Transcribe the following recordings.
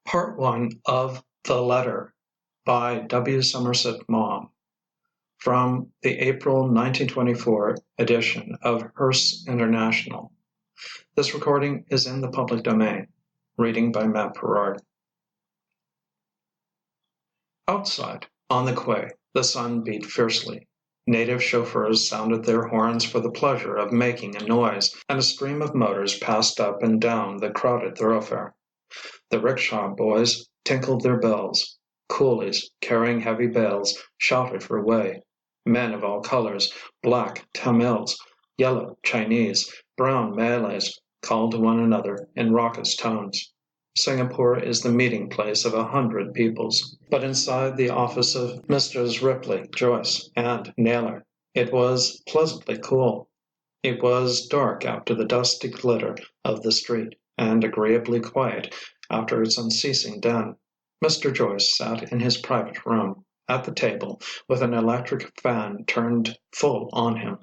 Part 1 of The Letter by W. Somerset Maugham from the April 1924 edition of Hearst's International. This recording is in the public domain. Reading by Matt Perard. Outside, on the quay, the sun beat fiercely. Native chauffeurs sounded their horns for the pleasure of making a noise, and a stream of motors passed up and down the crowded thoroughfare. The rickshaw boys tinkled their bells. Coolies, carrying heavy bales, shouted for way. Men of all colors, black Tamils, yellow Chinese, brown Malays, called to one another in raucous tones. Singapore is the meeting place of 100 peoples, but inside the office of Messrs. Ripley, Joyce, and Naylor, it was pleasantly cool. It was dark after the dusty glitter of the street, and agreeably quiet after its unceasing din. Mr. Joyce sat in his private room, at the table, with an electric fan turned full on him.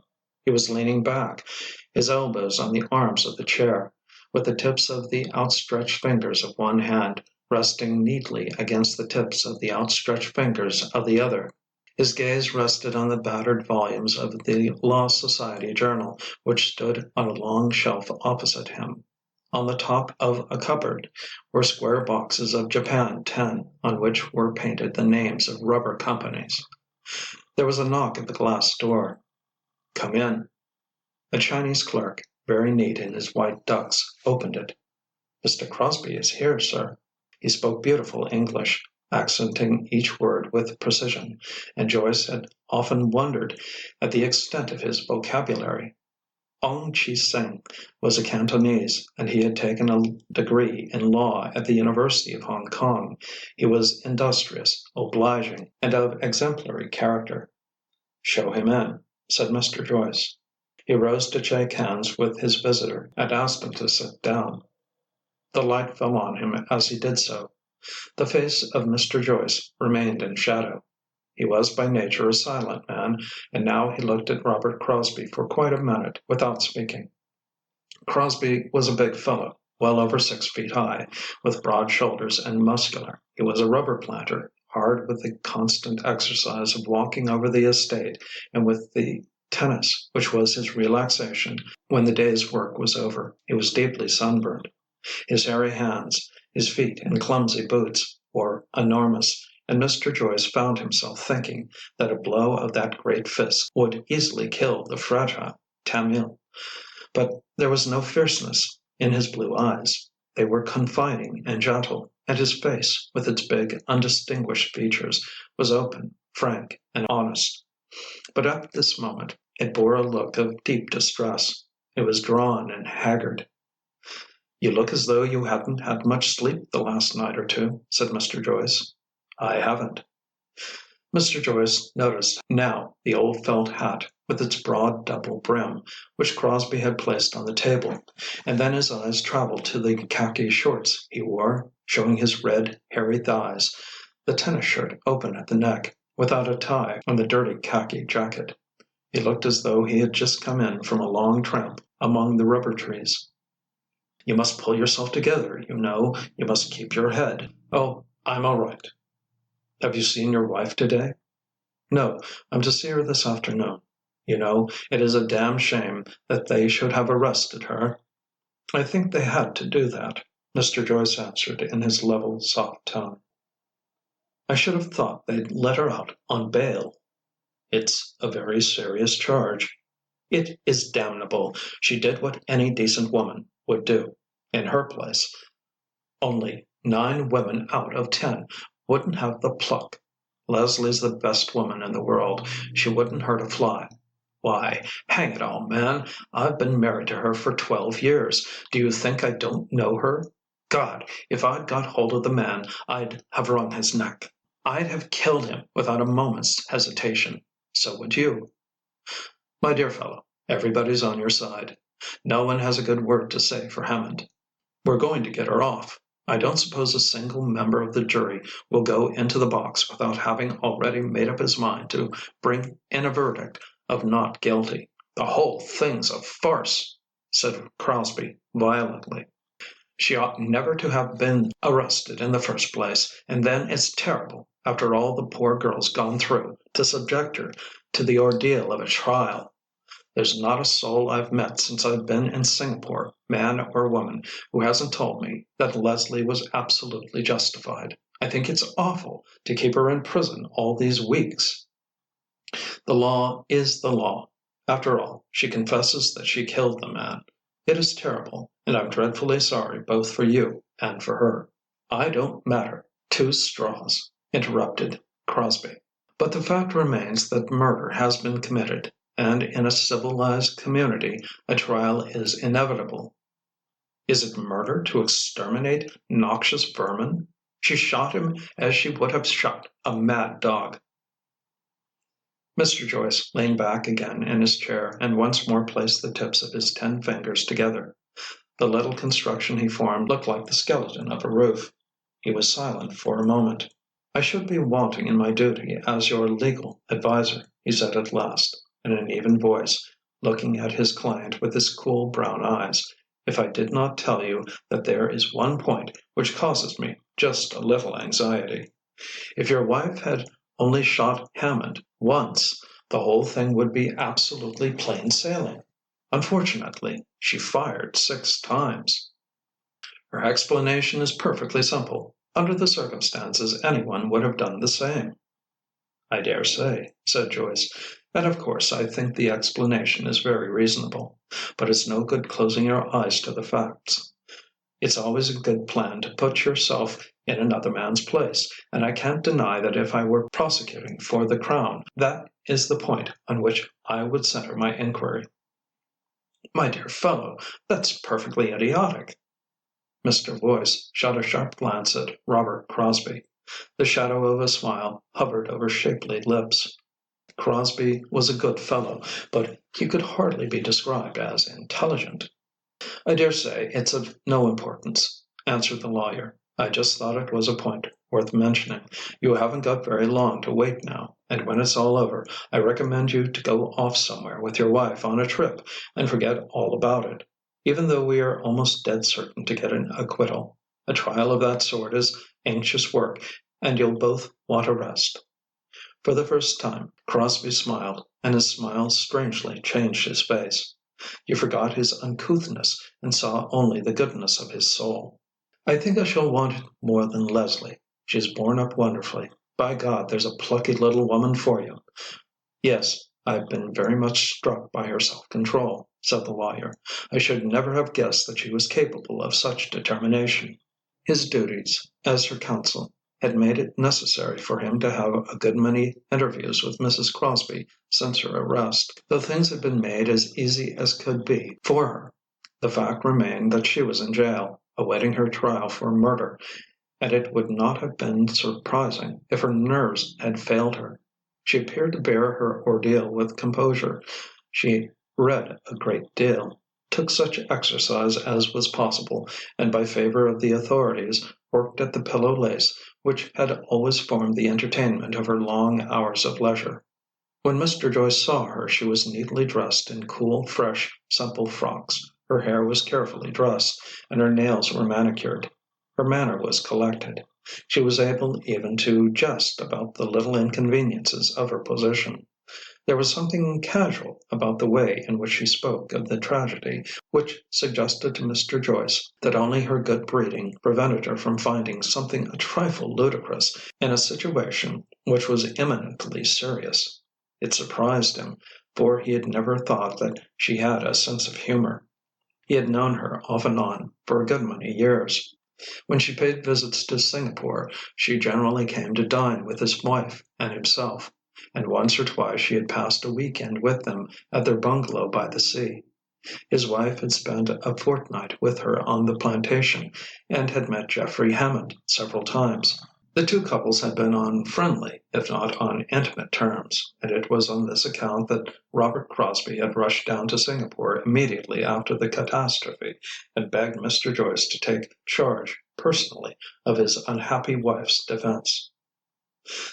He was leaning back, his elbows on the arms of the chair, with the tips of the outstretched fingers of one hand resting neatly against the tips of the outstretched fingers of the other. His gaze rested on the battered volumes of the Law Society Journal, which stood on a long shelf opposite him. On the top of a cupboard were square boxes of Japan tin, on which were painted the names of rubber companies. There was a knock at the glass door. "Come in." A Chinese clerk, very neat in his white ducks, opened it. "Mr. Crosbie is here, sir." He spoke beautiful English, accenting each word with precision, and Joyce had often wondered at the extent of his vocabulary. Ong Chi Seng was a Cantonese, and he had taken a degree in law at the University of Hong Kong. He was industrious, obliging, and of exemplary character. "Show him in," said Mr. Joyce. He rose to shake hands with his visitor and asked him to sit down. The light fell on him as he did so. The face of Mr. Joyce remained in shadow. He was by nature a silent man, and now he looked at Robert Crosbie for quite a minute without speaking. Crosbie was a big fellow, well over 6 feet high, with broad shoulders and muscular. He was a rubber planter, hard with the constant exercise of walking over the estate and with the tennis, which was his relaxation when the day's work was over. He was deeply sunburned. His hairy hands, his feet in clumsy boots, were enormous, and Mr. Joyce found himself thinking that a blow of that great fist would easily kill the fragile Tamil. But there was no fierceness in his blue eyes. They were confiding and gentle, and his face, with its big, undistinguished features, was open, frank, and honest. But at this moment it bore a look of deep distress. It was drawn and haggard. "You look as though you hadn't had much sleep the last night or two," said Mr. Joyce. "I haven't." Mr. Joyce noticed now the old felt hat with its broad double brim, which Crosbie had placed on the table, and then his eyes traveled to the khaki shorts he wore, showing his red, hairy thighs, the tennis shirt open at the neck, without a tie, and the dirty khaki jacket. He looked as though he had just come in from a long tramp among the rubber trees. "You must pull yourself together, you know. You must keep your head." "Oh, I'm all right." "Have you seen your wife today?" "No, I'm to see her this afternoon. You know, it is a damn shame that they should have arrested her." "I think they had to do that," Mr. Joyce answered in his level, soft tone. "I should have thought they'd let her out on bail." "It's a very serious charge." "It is damnable. She did what any decent woman would do, in her place. Only 9 women out of 10 wouldn't have the pluck. Leslie's the best woman in the world. She wouldn't hurt a fly. Why, hang it all, man, I've been married to her for 12 years. Do you think I don't know her? God, if I'd got hold of the man, I'd have wrung his neck. I'd have killed him without a moment's hesitation. So would you. My dear fellow, everybody's on your side. No one has a good word to say for Hammond. We're going to get her off. I don't suppose a single member of the jury will go into the box without having already made up his mind to bring in a verdict of not guilty. The whole thing's a farce," said Crosbie violently. She ought never to have been arrested in the first place, and then it's terrible, after all the poor girl's gone through, to subject her to the ordeal of a trial. There's not a soul I've met since I've been in Singapore, man or woman, who hasn't told me that Leslie was absolutely justified. I think it's awful to keep her in prison all these weeks. The law is the law. After all, she confesses that she killed the man. It is terrible, and I'm dreadfully sorry both for you and for her." "I don't matter two straws," interrupted Crosbie. "But the fact remains that murder has been committed, and in a civilized community a trial is inevitable. Is it murder to exterminate noxious vermin? She shot him as she would have shot a mad dog." Mr. Joyce leaned back again in his chair and once more placed the tips of his 10 fingers together. The little construction he formed looked like the skeleton of a roof. He was silent for a moment. "I should be wanting in my duty as your legal adviser," he said at last, in an even voice, looking at his client with his cool brown eyes, "if I did not tell you that there is one point which causes me just a little anxiety. If your wife had only shot Hammond once, the whole thing would be absolutely plain sailing. Unfortunately, she fired 6 times. Her explanation is perfectly simple. Under the circumstances, anyone would have done the same." "I dare say," said Joyce, "and of course I think the explanation is very reasonable. But it's no good closing your eyes to the facts. It's always a good plan to put yourself in another man's place, and I can't deny that if I were prosecuting for the Crown, that is the point on which I would center my inquiry." "My dear fellow, that's perfectly idiotic." Mr. Voice shot a sharp glance at Robert Crosbie. The shadow of a smile hovered over shapely lips. Crosbie was a good fellow, but he could hardly be described as intelligent. "I dare say it's of no importance," answered the lawyer. "I just thought it was a point worth mentioning. You haven't got very long to wait now, and when it's all over, I recommend you to go off somewhere with your wife on a trip and forget all about it. Even though we are almost dead certain to get an acquittal, a trial of that sort is anxious work, and you'll both want a rest." For the first time, Crosbie smiled, and his smile strangely changed his face. You forgot his uncouthness and saw only the goodness of his soul. "I think I shall want it more than Leslie. She's borne up wonderfully. By God, there's a plucky little woman for you." "Yes, I've been very much struck by her self-control," said the lawyer. "I should never have guessed that she was capable of such determination." His duties, as her counsel, had made it necessary for him to have a good many interviews with Mrs. Crosbie since her arrest, though things had been made as easy as could be for her. The fact remained that she was in jail, awaiting her trial for murder, and it would not have been surprising if her nerves had failed her. She appeared to bear her ordeal with composure. She read a great deal, took such exercise as was possible, and by favor of the authorities worked at the pillow lace which had always formed the entertainment of her long hours of leisure. When Mr. Joyce saw her she was neatly dressed in cool, fresh, simple frocks. Her hair was carefully dressed, and her nails were manicured. Her manner was collected. She was able even to jest about the little inconveniences of her position. There was something casual about the way in which she spoke of the tragedy, which suggested to Mr. Joyce that only her good breeding prevented her from finding something a trifle ludicrous in a situation which was eminently serious. It surprised him, for he had never thought that she had a sense of humor. He had known her off and on for a good many years. When she paid visits to Singapore, she generally came to dine with his wife and himself, and once or twice she had passed a week end with them at their bungalow by the sea. His wife had spent a fortnight with her on the plantation, and had met Geoffrey Hammond several times. The two couples had been on friendly, if not on intimate terms, and it was on this account that Robert Crosbie had rushed down to Singapore immediately after the catastrophe, and begged Mr. Joyce to take charge personally of his unhappy wife's defence.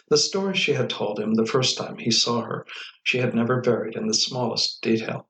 The story she had told him the first time he saw her she had never varied in the smallest detail.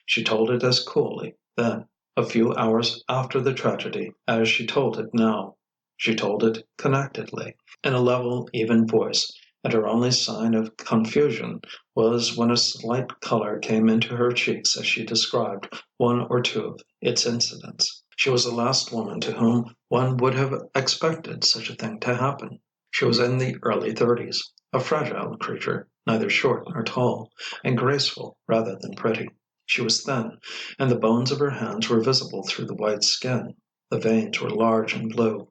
She told it as coolly, then, a few hours after the tragedy, as she told it now. She told it connectedly, in a level, even voice, and her only sign of confusion was when a slight color came into her cheeks as she described one or two of its incidents. She was the last woman to whom one would have expected such a thing to happen. She was in the early 30s, a fragile creature, neither short nor tall, and graceful rather than pretty. She was thin, and the bones of her hands were visible through the white skin. The veins were large and blue.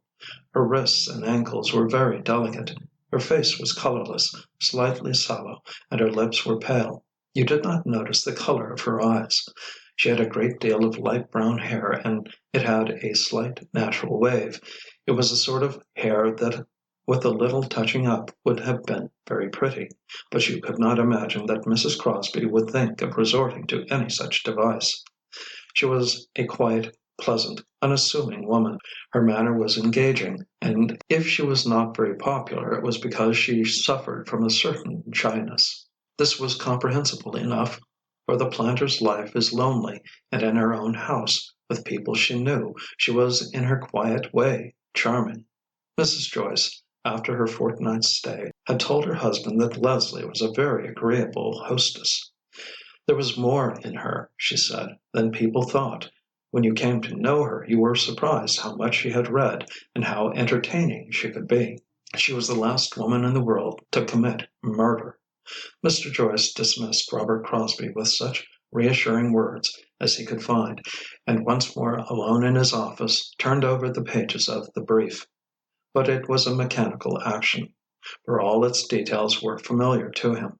Her wrists and ankles were very delicate. Her face was colorless, slightly sallow, and her lips were pale. You did not notice the color of her eyes. She had a great deal of light brown hair, and it had a slight natural wave. It was a sort of hair that with a little touching up would have been very pretty, but you could not imagine that Mrs. Crosbie would think of resorting to any such device. She was a quiet, pleasant, unassuming woman. Her manner was engaging, and if she was not very popular it was because she suffered from a certain shyness. This was comprehensible enough, for the planter's life is lonely, and in her own house, with people she knew, she was in her quiet way charming. Mrs. Joyce, after her fortnight's stay, had told her husband that Leslie was a very agreeable hostess. There was more in her, she said, than people thought. When you came to know her you were surprised how much she had read and how entertaining she could be. She was the last woman in the world to commit murder. Mr. Joyce dismissed Robert Crosbie with such reassuring words as he could find, and once more alone in his office turned over the pages of the brief. But it was a mechanical action, for all its details were familiar to him.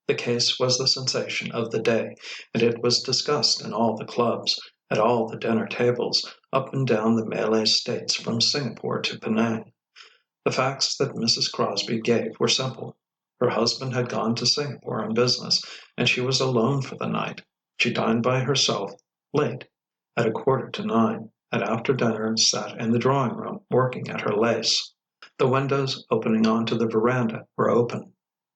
The case was the sensation of the day, and it was discussed in all the clubs, at all the dinner tables, up and down the Malay States from Singapore to Penang. The facts that Mrs. Crosbie gave were simple. Her husband had gone to Singapore on business, and she was alone for the night. She dined by herself, late, at 9:15, and after dinner sat in the drawing-room working at her lace. The windows opening onto the veranda were open.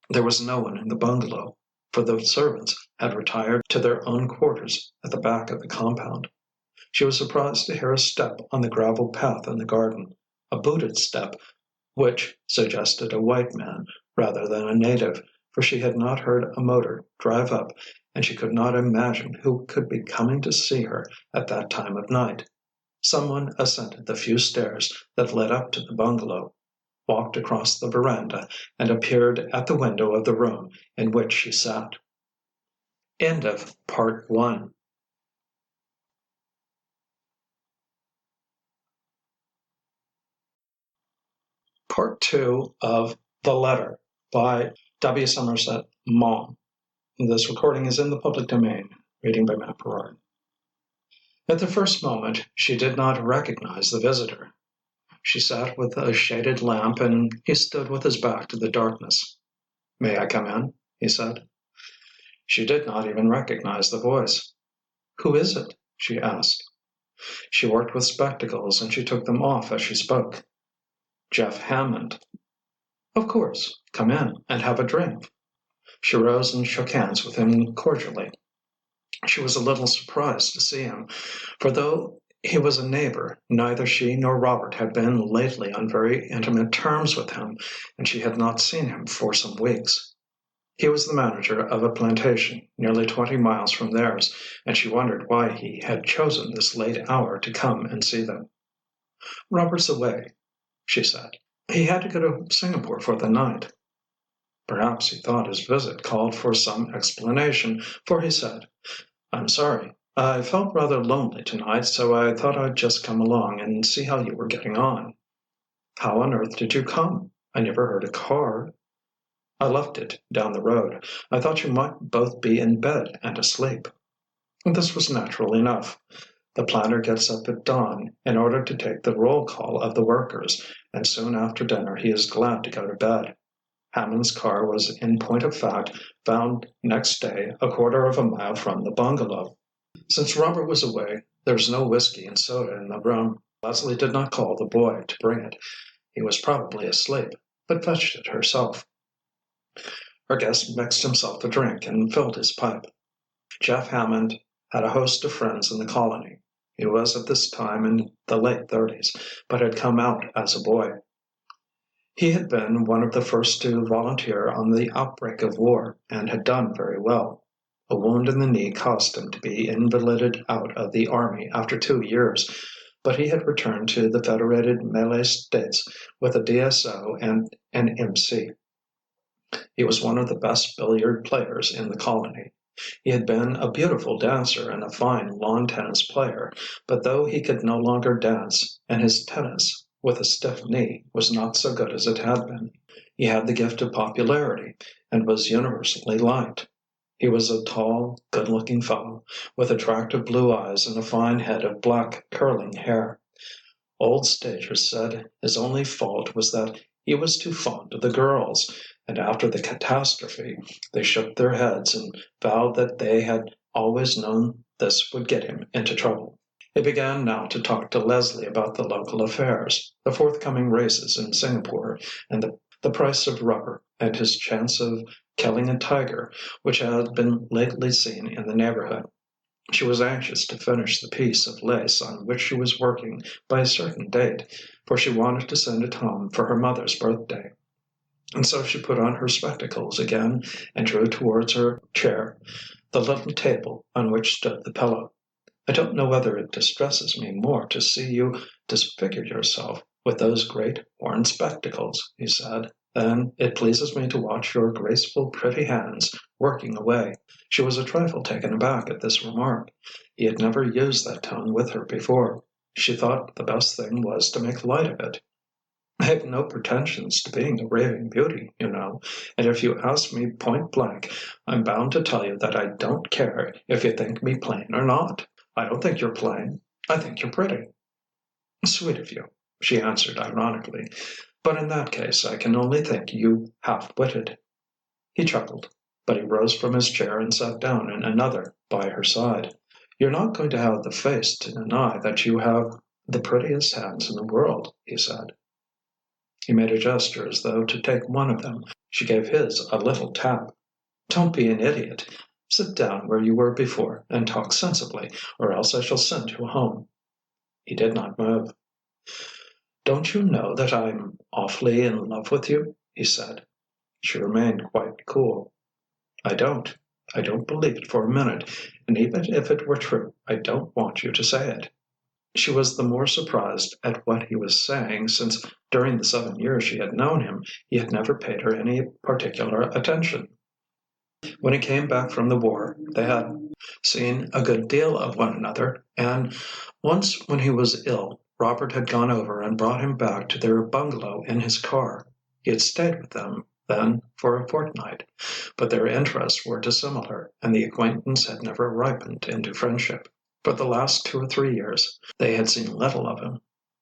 There was no one in the bungalow, for the servants had retired to their own quarters at the back of the compound. She was surprised to hear a step on the gravel path in the garden, a booted step which suggested a white man rather than a native, for she had not heard a motor drive up, and she could not imagine who could be coming to see her at that time of night. Someone ascended the few stairs that led up to the bungalow, walked across the veranda, and appeared at the window of the room in which she sat. End of Part 1. Part 2 of The Letter by W. Somerset Maugham. This recording is in the public domain. Reading by Matt Perard. At the first moment, she did not recognize the visitor. She sat with a shaded lamp, and he stood with his back to the darkness. "May I come in?" he said. She did not even recognize the voice. "Who is it?" she asked. She worked with spectacles, and she took them off as she spoke. "Jeff Hammond." "Of course. Come in and have a drink." She rose and shook hands with him cordially. She was a little surprised to see him, for though he was a neighbor, neither she nor Robert had been lately on very intimate terms with him, and she had not seen him for some weeks. He was the manager of a plantation nearly 20 miles from theirs, and she wondered why he had chosen this late hour to come and see them. "Robert's away," she said. "He had to go to Singapore for the night." Perhaps he thought his visit called for some explanation, for he said, "I'm sorry. I felt rather lonely tonight, so I thought I'd just come along and see how you were getting on." "How on earth did you come? I never heard a car." "I left it down the road. I thought you might both be in bed and asleep." This was natural enough. The planter gets up at dawn in order to take the roll call of the workers, and soon after dinner he is glad to go to bed. Hammond's car was in point of fact found next day 1/4 mile from the bungalow. Since Robert was away, there was no whiskey and soda in the room. Leslie did not call the boy to bring it. He was probably asleep, but fetched it herself. Her guest mixed himself a drink and filled his pipe. Jeff Hammond had a host of friends in the colony. He was at this time in the late 30s, but had come out as a boy. He had been one of the first to volunteer on the outbreak of war, and had done very well. A wound in the knee caused him to be invalided out of the army after 2 years, but he had returned to the Federated Malay States with a DSO and an M.C. He was one of the best billiard players in the colony. He had been a beautiful dancer and a fine lawn tennis player, but though he could no longer dance, and his tennis, with a stiff knee, was not so good as it had been, he had the gift of popularity, and was universally liked. He was a tall, good-looking fellow, with attractive blue eyes and a fine head of black, curling hair. Old stagers said his only fault was that he was too fond of the girls, and after the catastrophe they shook their heads and vowed that they had always known this would get him into trouble. He began now to talk to Leslie about the local affairs, the forthcoming races in Singapore, and the price of rubber, and his chance of killing a tiger which had been lately seen in the neighborhood. She was anxious to finish the piece of lace on which she was working by a certain date, for she wanted to send it home for her mother's birthday. And so she put on her spectacles again and drew towards her chair the little table on which stood the pillow. "I don't know whether it distresses me more to see you disfigure yourself with those great horn spectacles," he said, "than it pleases me to watch your graceful, pretty hands working away." She was a trifle taken aback at this remark. He had never used that tone with her before. She thought the best thing was to make light of it. "I have no pretensions to being a raving beauty, you know, and if you ask me point blank, I'm bound to tell you that I don't care if you think me plain or not. I don't think you're plain. I think you're pretty." "Sweet of you," she answered ironically, "but in that case I can only think you half-witted." He chuckled, but he rose from his chair and sat down in another by her side. "You're not going to have the face to deny that you have the prettiest hands in the world," he said. He made a gesture as though to take one of them. She gave his a little tap. "Don't be an idiot. Sit down where you were before and talk sensibly, or else I shall send you home." He did not move. "Don't you know that I'm awfully in love with you?" he said. She remained quite cool. "I don't. I don't believe it for a minute, and even if it were true, I don't want you to say it." She was the more surprised at what he was saying, since during the 7 years she had known him he had never paid her any particular attention. When he came back from the war they had seen a good deal of one another, and once when he was ill Robert had gone over and brought him back to their bungalow in his car. He had stayed with them then for a fortnight, but their interests were dissimilar, and the acquaintance had never ripened into friendship. For the last 2 or 3 years they had seen little of him.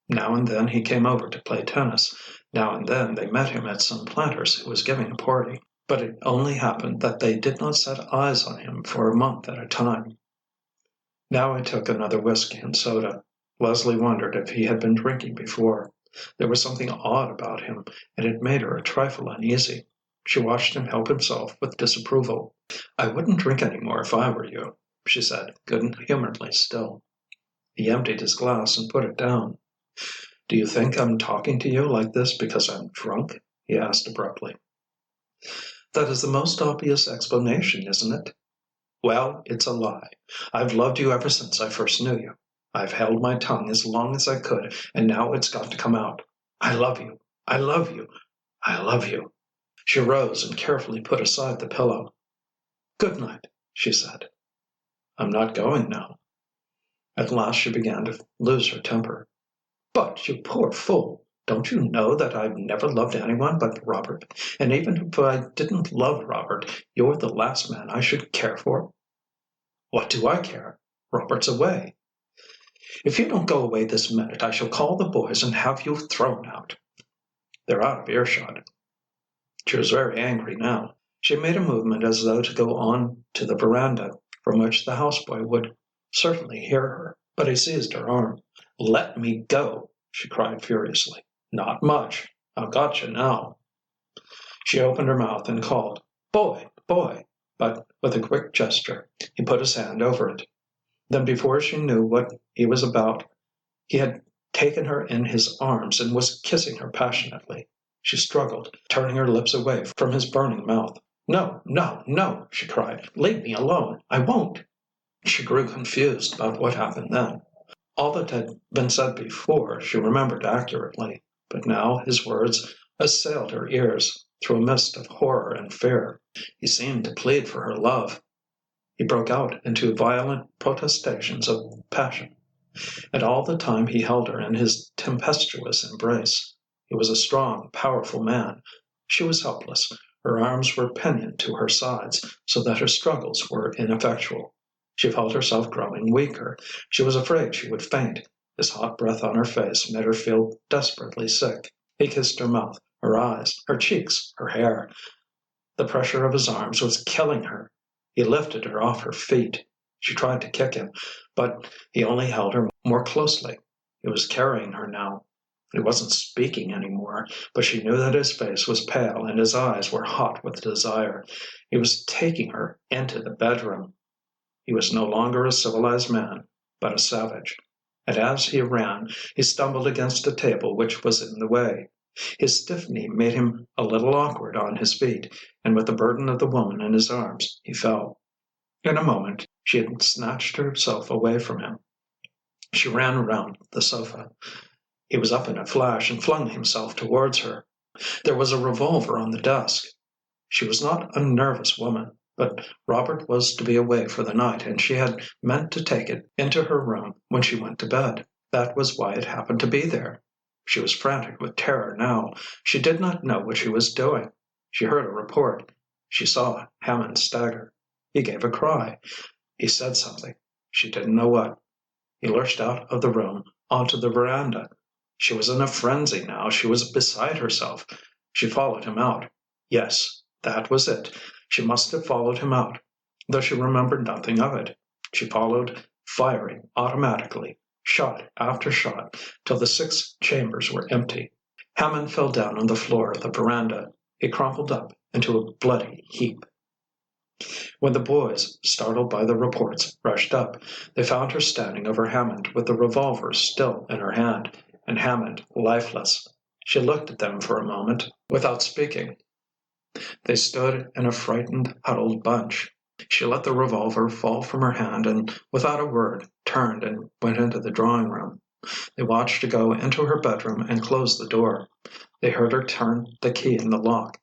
Now and then he came over to play tennis. Now and then they met him at some planter's who was giving a party. But it only happened that they did not set eyes on him for a month at a time. Now he took another whiskey and soda. Leslie wondered if he had been drinking before. There was something odd about him, and it made her a trifle uneasy. She watched him help himself with disapproval. "I wouldn't drink any more if I were you," she said, good-humoredly still. He emptied his glass and put it down. "Do you think I'm talking to you like this because I'm drunk?" he asked abruptly. "That is the most obvious explanation, isn't it?" "Well, it's a lie. I've loved you ever since I first knew you. I've held my tongue as long as I could, and now it's got to come out. I love you. I love you. I love you." She rose and carefully put aside the pillow. "Good night," she said. "I'm not going now." At last she began to lose her temper. "But, you poor fool, don't you know that I've never loved anyone but Robert? And even if I didn't love Robert, you're the last man I should care for." "What do I care? Robert's away." "If you don't go away this minute, I shall call the boys and have you thrown out." "They're out of earshot." She was very angry now. She made a movement as though to go on to the veranda, from which the houseboy would certainly hear her, but he seized her arm. "Let me go!" she cried furiously. "Not much! I've got you now." She opened her mouth and called, "Boy! Boy!" but with a quick gesture he put his hand over it. Then before she knew what He was about. He had taken her in his arms and was kissing her passionately. She struggled, turning her lips away from his burning mouth. "No, no, no!" she cried. "Leave me alone. I won't." She grew confused about what happened then. All that had been said before she remembered accurately, but now his words assailed her ears through a mist of horror and fear. He seemed to plead for her love. He broke out into violent protestations of passion. And all the time he held her in his tempestuous embrace. He was a strong, powerful man. She was helpless. Her arms were pinioned to her sides, so that her struggles were ineffectual. She felt herself growing weaker. She was afraid she would faint. His hot breath on her face made her feel desperately sick. He kissed her mouth, her eyes, her cheeks, her hair. The pressure of his arms was killing her. He lifted her off her feet. She tried to kick him, but he only held her more closely. He was carrying her now. He wasn't speaking any more, but she knew that his face was pale and his eyes were hot with desire. He was taking her into the bedroom. He was no longer a civilized man, but a savage. And as he ran, he stumbled against a table which was in the way. His stiff knee made him a little awkward on his feet, and with the burden of the woman in his arms, he fell. In a moment, she had snatched herself away from him. She ran round the sofa. He was up in a flash and flung himself towards her. There was a revolver on the desk. She was not a nervous woman, but Robert was to be away for the night, and she had meant to take it into her room when she went to bed. That was why it happened to be there. She was frantic with terror now. She did not know what she was doing. She heard a report. She saw Hammond stagger. He gave a cry. He said something. She didn't know what. He lurched out of the room onto the veranda. She was in a frenzy now. She was beside herself. She followed him out. Yes, that was it. She must have followed him out, though she remembered nothing of it. She followed, firing automatically, shot after shot, till the 6 chambers were empty. Hammond fell down on the floor of the veranda. He crumpled up into a bloody heap. When the boys, startled by the reports, rushed up, they found her standing over Hammond with the revolver still in her hand, and Hammond lifeless. She looked at them for a moment without speaking. They stood in a frightened, huddled bunch. She let the revolver fall from her hand and, without a word, turned and went into the drawing room. They watched her go into her bedroom and close the door. They heard her turn the key in the lock.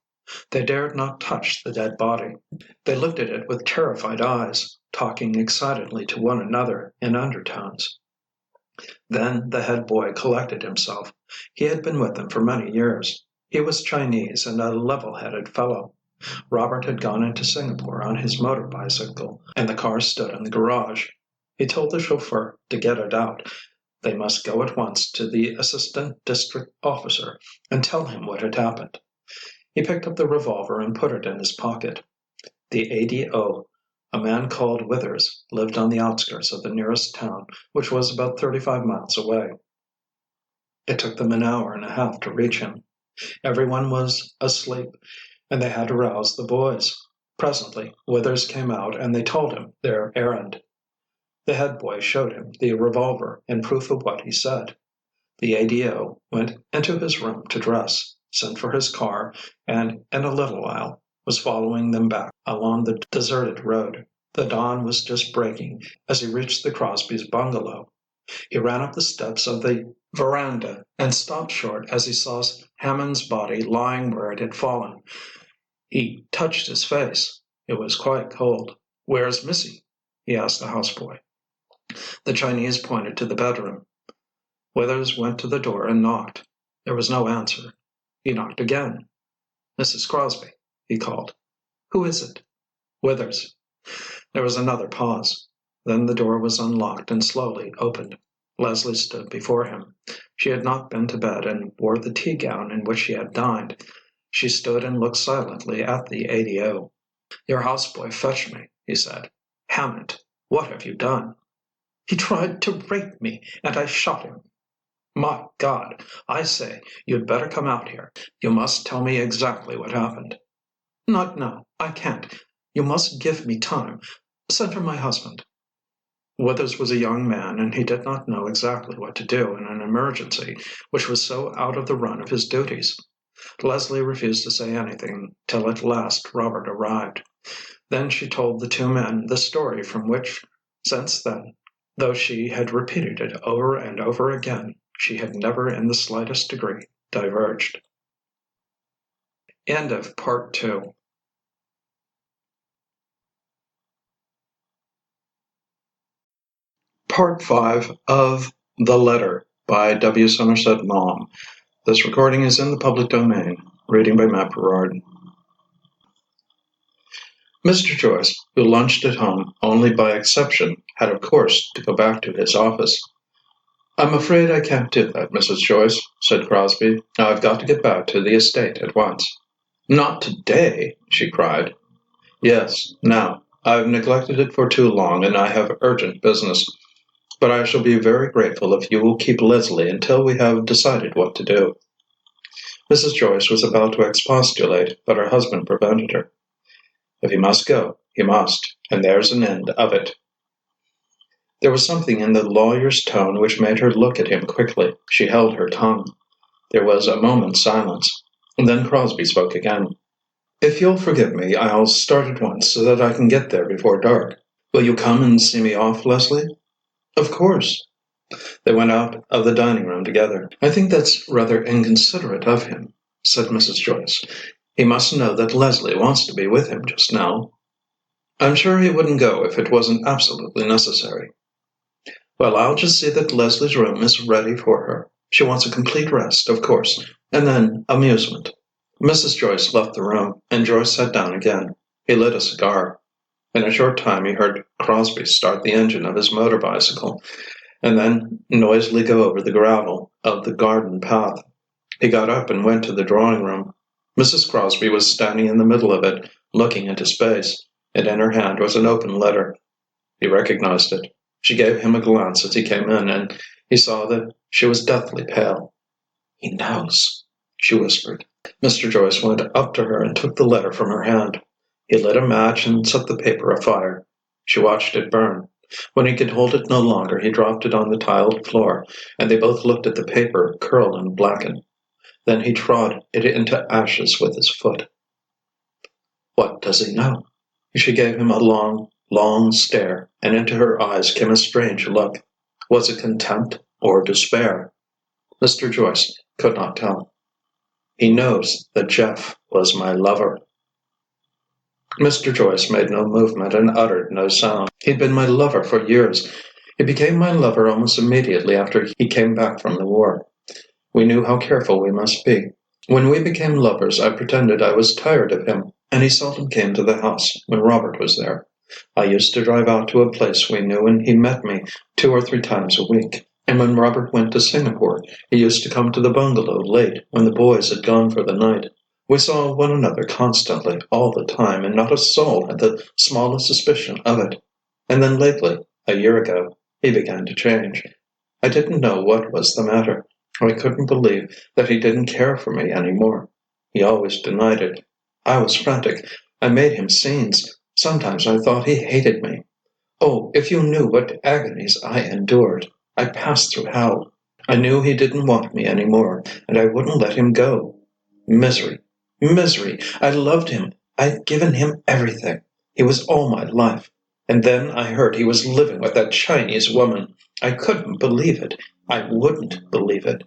They dared not touch the dead body. They looked at it with terrified eyes, talking excitedly to one another in undertones. Then the head boy collected himself. He had been with them for many years. He was Chinese and a level-headed fellow. Robert had gone into Singapore on his motor bicycle, and the car stood in the garage. He told the chauffeur to get it out. They must go at once to the assistant district officer and tell him what had happened. He picked up the revolver and put it in his pocket. The ADO, a man called Withers, lived on the outskirts of the nearest town, which was about 35 miles away. It took them an hour and a half to reach him. Everyone was asleep, and they had to rouse the boys. Presently Withers came out, and they told him their errand. The head boy showed him the revolver in proof of what he said. The ADO went into his room to dress, sent for his car, and in a little while was following them back along the deserted road. The dawn was just breaking as he reached the Crosbies' bungalow. He ran up the steps of the veranda and stopped short as he saw Hammond's body lying where it had fallen. He touched his face. It was quite cold. "Where's Missy?" he asked the houseboy. The Chinese pointed to the bedroom. Withers went to the door and knocked. There was no answer. He knocked again. "Mrs. Crosbie," he called. "Who is it?" "Withers." There was another pause. Then the door was unlocked and slowly opened. Leslie stood before him. She had not been to bed and wore the tea gown in which she had dined. She stood and looked silently at the ADO. "Your houseboy fetched me," he said. "Hammond, what have you done?" "He tried to rape me, and I shot him." "My God! I say, you'd better come out here. You must tell me exactly what happened." "Not now. I can't. You must give me time. Send for my husband." Withers was a young man, and he did not know exactly what to do in an emergency which was so out of the run of his duties. Leslie refused to say anything till at last Robert arrived. Then she told the two men the story from which, since then, though she had repeated it over and over again, she had never in the slightest degree diverged. End of Part 2. Part 5 of The Letter by W. Somerset Maugham. This recording is in the public domain. Reading by Matt Perard. Mr. Joyce, who lunched at home only by exception, had of course to go back to his office. "I'm afraid I can't do that, Mrs. Joyce," said Crosbie. "I've got to get back to the estate at once." "Not today!" she cried. "Yes, now. I've neglected it for too long, and I have urgent business. But I shall be very grateful if you will keep Leslie until we have decided what to do." Mrs. Joyce was about to expostulate, but her husband prevented her. "If he must go, he must, and there's an end of it." There was something in the lawyer's tone which made her look at him quickly. She held her tongue. There was a moment's silence. And then Crosbie spoke again. "If you'll forgive me, I'll start at once so that I can get there before dark. Will you come and see me off, Leslie?" "Of course." They went out of the dining room together. "I think that's rather inconsiderate of him," said Mrs. Joyce. "He must know that Leslie wants to be with him just now." "I'm sure he wouldn't go if it wasn't absolutely necessary." "Well, I'll just see that Leslie's room is ready for her. She wants a complete rest, of course, and then amusement." Mrs. Joyce left the room, and Joyce sat down again. He lit a cigar. In a short time he heard Crosbie start the engine of his motor bicycle, and then noisily go over the gravel of the garden path. He got up and went to the drawing-room. Mrs. Crosbie was standing in the middle of it, looking into space, and in her hand was an open letter. He recognized it. She gave him a glance as he came in, and he saw that she was deathly pale. "He knows," she whispered. Mr. Joyce went up to her and took the letter from her hand. He lit a match and set the paper afire. She watched it burn. When he could hold it no longer, he dropped it on the tiled floor, and they both looked at the paper curl and blacken. Then he trod it into ashes with his foot. "What does he know?" She gave him a long, long stare, and into her eyes came a strange look. Was it contempt or despair? Mr. Joyce could not tell. "He knows that Jeff was my lover." Mr. Joyce made no movement and uttered no sound. "He'd been my lover for years. He became my lover almost immediately after he came back from the war. We knew how careful we must be. When we became lovers, I pretended I was tired of him, and he seldom came to the house when Robert was there. I used to drive out to a place we knew, and he met me 2 or 3 times a week. And when Robert went to Singapore, he used to come to the bungalow late when the boys had gone for the night. We saw one another constantly, all the time, and not a soul had the smallest suspicion of it. And then lately, a year ago, he began to change. I didn't know what was the matter. I couldn't believe that he didn't care for me any more. He always denied it. I was frantic. I made him scenes. Sometimes I thought he hated me. Oh, if you knew what agonies I endured! I passed through hell. I knew he didn't want me any more, and I wouldn't let him go. Misery, misery! I loved him. I'd given him everything. He was all my life. And then I heard he was living with that Chinese woman. I couldn't believe it. I wouldn't believe it.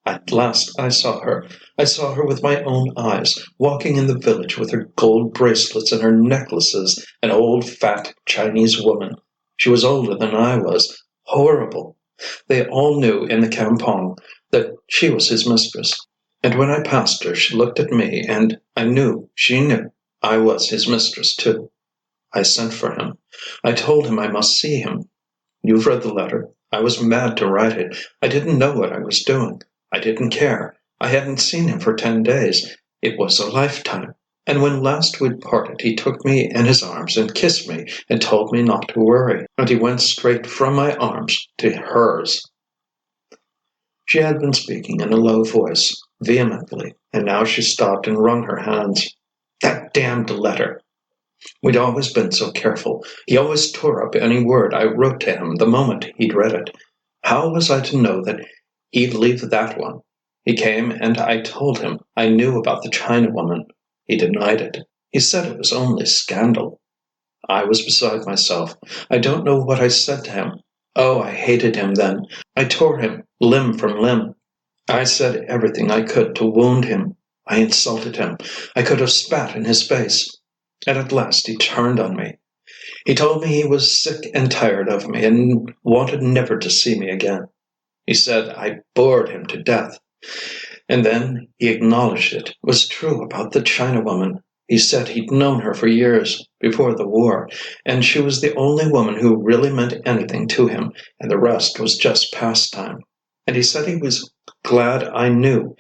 At last I saw her. I saw her with my own eyes, walking in the village with her gold bracelets and her necklaces, an old fat Chinese woman. She was older than I was. Horrible. They all knew in the campong that she was his mistress. And when I passed her, she looked at me, and I knew she knew I was his mistress too. I sent for him. I told him I must see him. You've read the letter. I was mad to write it. I didn't know what I was doing. I didn't care. I hadn't seen him for 10 days. It was a lifetime. And when last we'd parted, he took me in his arms and kissed me and told me not to worry. And he went straight from my arms to hers. She had been speaking in a low voice, vehemently, and now she stopped and wrung her hands. That damned letter! We'd always been so careful. He always tore up any word I wrote to him the moment he'd read it. How was I to know that he'd leave that one? He came and I told him I knew about the Chinawoman. He denied it. He said it was only scandal. I was beside myself. I don't know what I said to him. Oh, I hated him then. I tore him limb from limb. I said everything I could to wound him. I insulted him. I could have spat in his face. And at last he turned on me. He told me he was sick and tired of me and wanted never to see me again. He said I bored him to death. And then he acknowledged it was true about the Chinawoman. He said he'd known her for years, before the war, and she was the only woman who really meant anything to him, and the rest was just pastime. And he said he was glad I knew,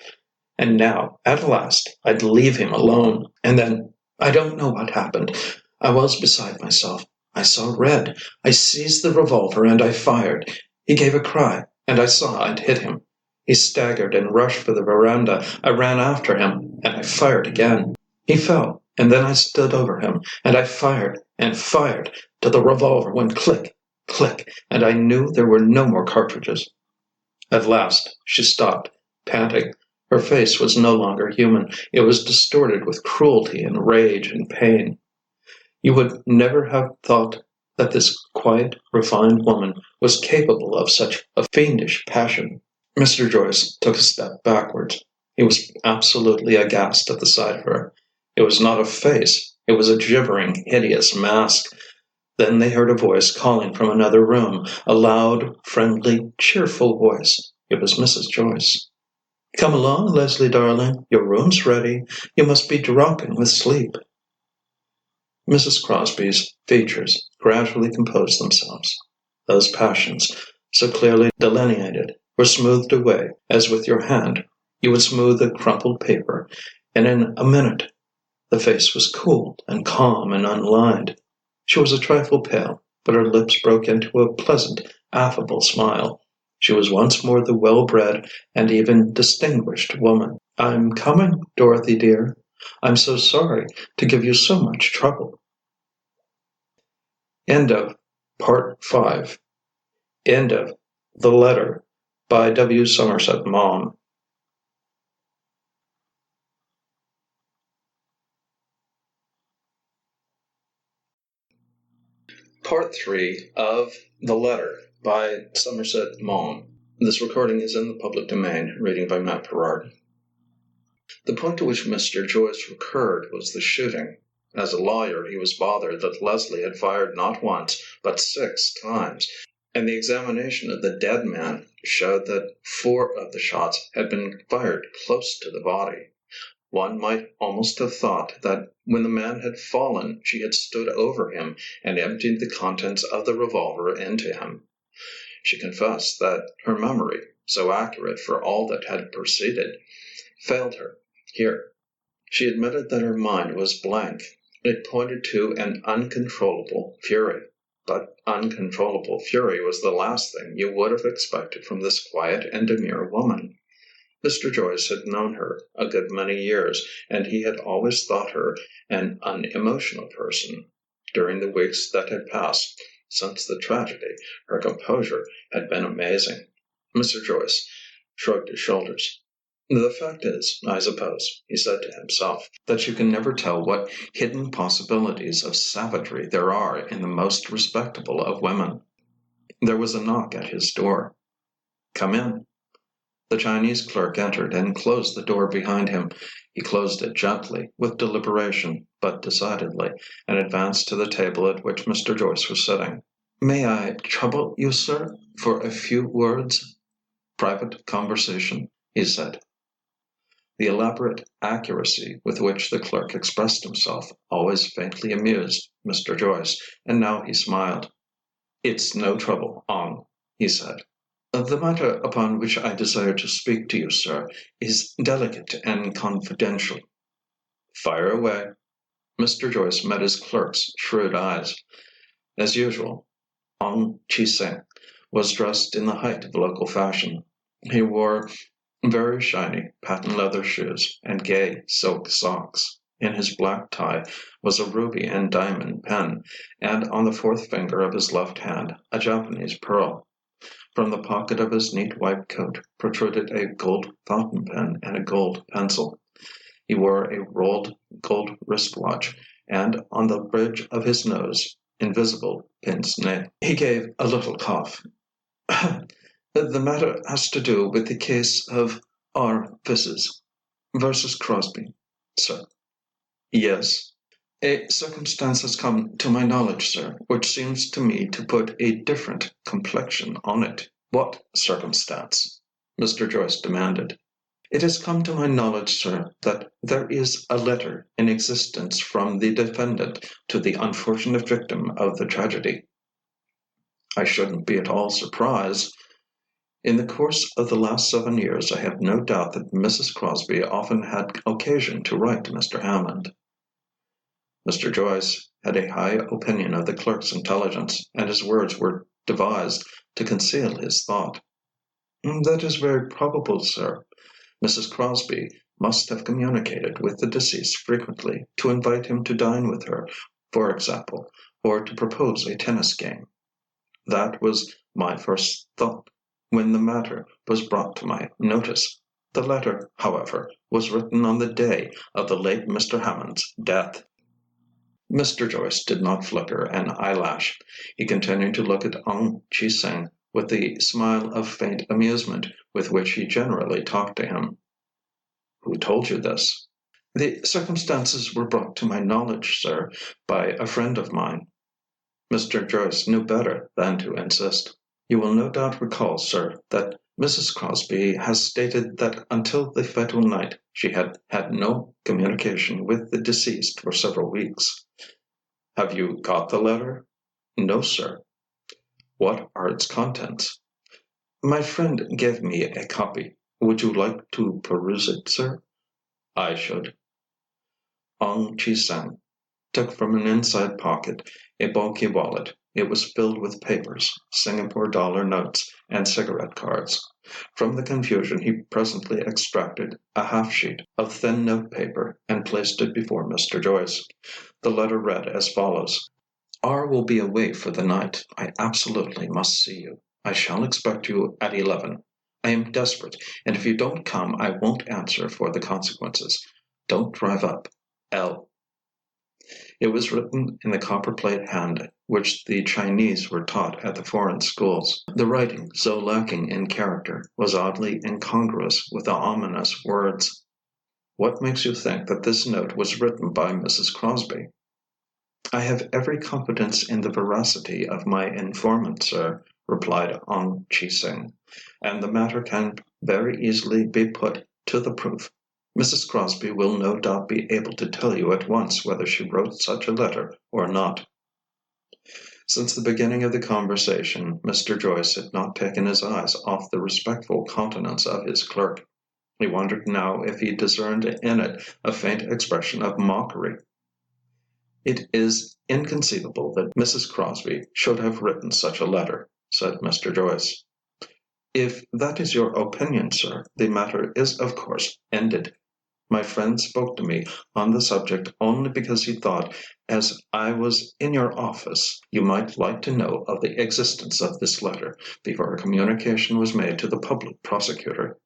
and now, at last, I'd leave him alone. And then, I don't know what happened. I was beside myself. I saw red. I seized the revolver and I fired. He gave a cry, and I saw I'd hit him. He staggered and rushed for the veranda. I ran after him, and I fired again. He fell, and then I stood over him, and I fired and fired till the revolver went click, click, and I knew there were no more cartridges. At last she stopped, panting. Her face was no longer human. It was distorted with cruelty and rage and pain. You would never have thought that this quiet, refined woman was capable of such a fiendish passion. Mr. Joyce took a step backwards. He was absolutely aghast at the sight of her. It was not a face. It was a gibbering, hideous mask. Then they heard a voice calling from another room, a loud, friendly, cheerful voice. It was Mrs. Joyce. "Come along, Leslie, darling. Your room's ready. You must be drunken with sleep." Mrs. Crosbie's features gradually composed themselves. Those passions, so clearly delineated, were smoothed away, as with your hand you would smooth a crumpled paper, and in a minute the face was cool and calm and unlined. She was a trifle pale, but her lips broke into a pleasant, affable smile. She was once more the well-bred and even distinguished woman. "I'm coming, Dorothy dear. I'm so sorry to give you so much trouble." End of Part 5. End of The Letter by W. Somerset Maugham. Part 3 of The Letter by Somerset Maugham. This recording is in the public domain. Reading by Matt Perard. The point to which Mr. Joyce recurred was the shooting. As a lawyer, he was bothered that Leslie had fired not once, but 6 times, and the examination of the dead man showed that 4 of the shots had been fired close to the body. One might almost have thought that when the man had fallen she had stood over him and emptied the contents of the revolver into him. She confessed that her memory, so accurate for all that had preceded, failed her here. She admitted that her mind was blank. It pointed to an uncontrollable fury. But uncontrollable fury was the last thing you would have expected from this quiet and demure woman. Mr. Joyce had known her a good many years, and he had always thought her an unemotional person. During the weeks that had passed since the tragedy, her composure had been amazing. Mr. Joyce shrugged his shoulders. "The fact is, I suppose," he said to himself, "that you can never tell what hidden possibilities of savagery there are in the most respectable of women." There was a knock at his door. "Come in." The Chinese clerk entered and closed the door behind him. He closed it gently, with deliberation, but decidedly, and advanced to the table at which Mr. Joyce was sitting. "May I trouble you, sir, for a few words? Private conversation," he said. The elaborate accuracy with which the clerk expressed himself always faintly amused Mr. Joyce, and now he smiled. "It's no trouble, he said. "The matter upon which I desire to speak to you, sir, is delicate and confidential." "Fire away." Mr. Joyce met his clerk's shrewd eyes. As usual, Chi-Seng was dressed in the height of local fashion. He wore very shiny patent leather shoes and gay silk socks. In his black tie was a ruby and diamond pin, and on the fourth finger of his left hand a Japanese pearl. From the pocket of his neat white coat protruded a gold fountain pen and a gold pencil. He wore a rolled gold wristwatch, and on the bridge of his nose, invisible pince nez. He gave a little cough. "The matter has to do with the case of R. versus Crosbie, sir." "Yes." "A circumstance has come to my knowledge, sir, which seems to me to put a different complexion on it." "What circumstance?" Mr. Joyce demanded. "It has come to my knowledge, sir, that there is a letter in existence from the defendant to the unfortunate victim of the tragedy." "I shouldn't be at all surprised. In the course of the last 7 years I have no doubt that Mrs. Crosbie often had occasion to write to Mr. Hammond." Mr. Joyce had a high opinion of the clerk's intelligence, and his words were devised to conceal his thought. "That is very probable, sir. Mrs. Crosbie must have communicated with the deceased frequently, to invite him to dine with her, for example, or to propose a tennis game. That was my first thought when the matter was brought to my notice. The letter, however, was written on the day of the late Mr. Hammond's death." Mr. Joyce did not flicker an eyelash. He continued to look at Ong Chi Seng with the smile of faint amusement with which he generally talked to him. "Who told you this?" "The circumstances were brought to my knowledge, sir, by a friend of mine." Mr. Joyce knew better than to insist. "You will no doubt recall, sir, that Mrs. Crosbie has stated that until the fatal night she had had no communication with the deceased for several weeks." "Have you got the letter?" "No, sir." "What are its contents?" "My friend gave me a copy. Would you like to peruse it, sir?" "I should." Ong Chi Sang took from an inside pocket a bulky wallet. It was filled with papers, Singapore dollar notes, and cigarette cards. From the confusion he presently extracted a half sheet of thin note paper and placed it before Mr. Joyce. The letter read as follows: "R. will be away for the night. I absolutely must see you. I shall expect you at 11. I am desperate, and if you don't come I won't answer for the consequences. Don't drive up. L." It was written in the copperplate hand which the Chinese were taught at the foreign schools. The writing, so lacking in character, was oddly incongruous with the ominous words. "What makes you think that this note was written by Mrs. Crosbie?" "I have every confidence in the veracity of my informant, sir," replied Ong Chi Sing, "and the matter can very easily be put to the proof. Mrs. Crosbie will no doubt be able to tell you at once whether she wrote such a letter or not." Since the beginning of the conversation Mr. Joyce had not taken his eyes off the respectful countenance of his clerk. He wondered now if he discerned in it a faint expression of mockery. "It is inconceivable that Mrs. Crosbie should have written such a letter," said Mr. Joyce. "If that is your opinion, sir, the matter is of course ended. My friend spoke to me on the subject only because he thought, as I was in your office, you might like to know of the existence of this letter before a communication was made to the public prosecutor."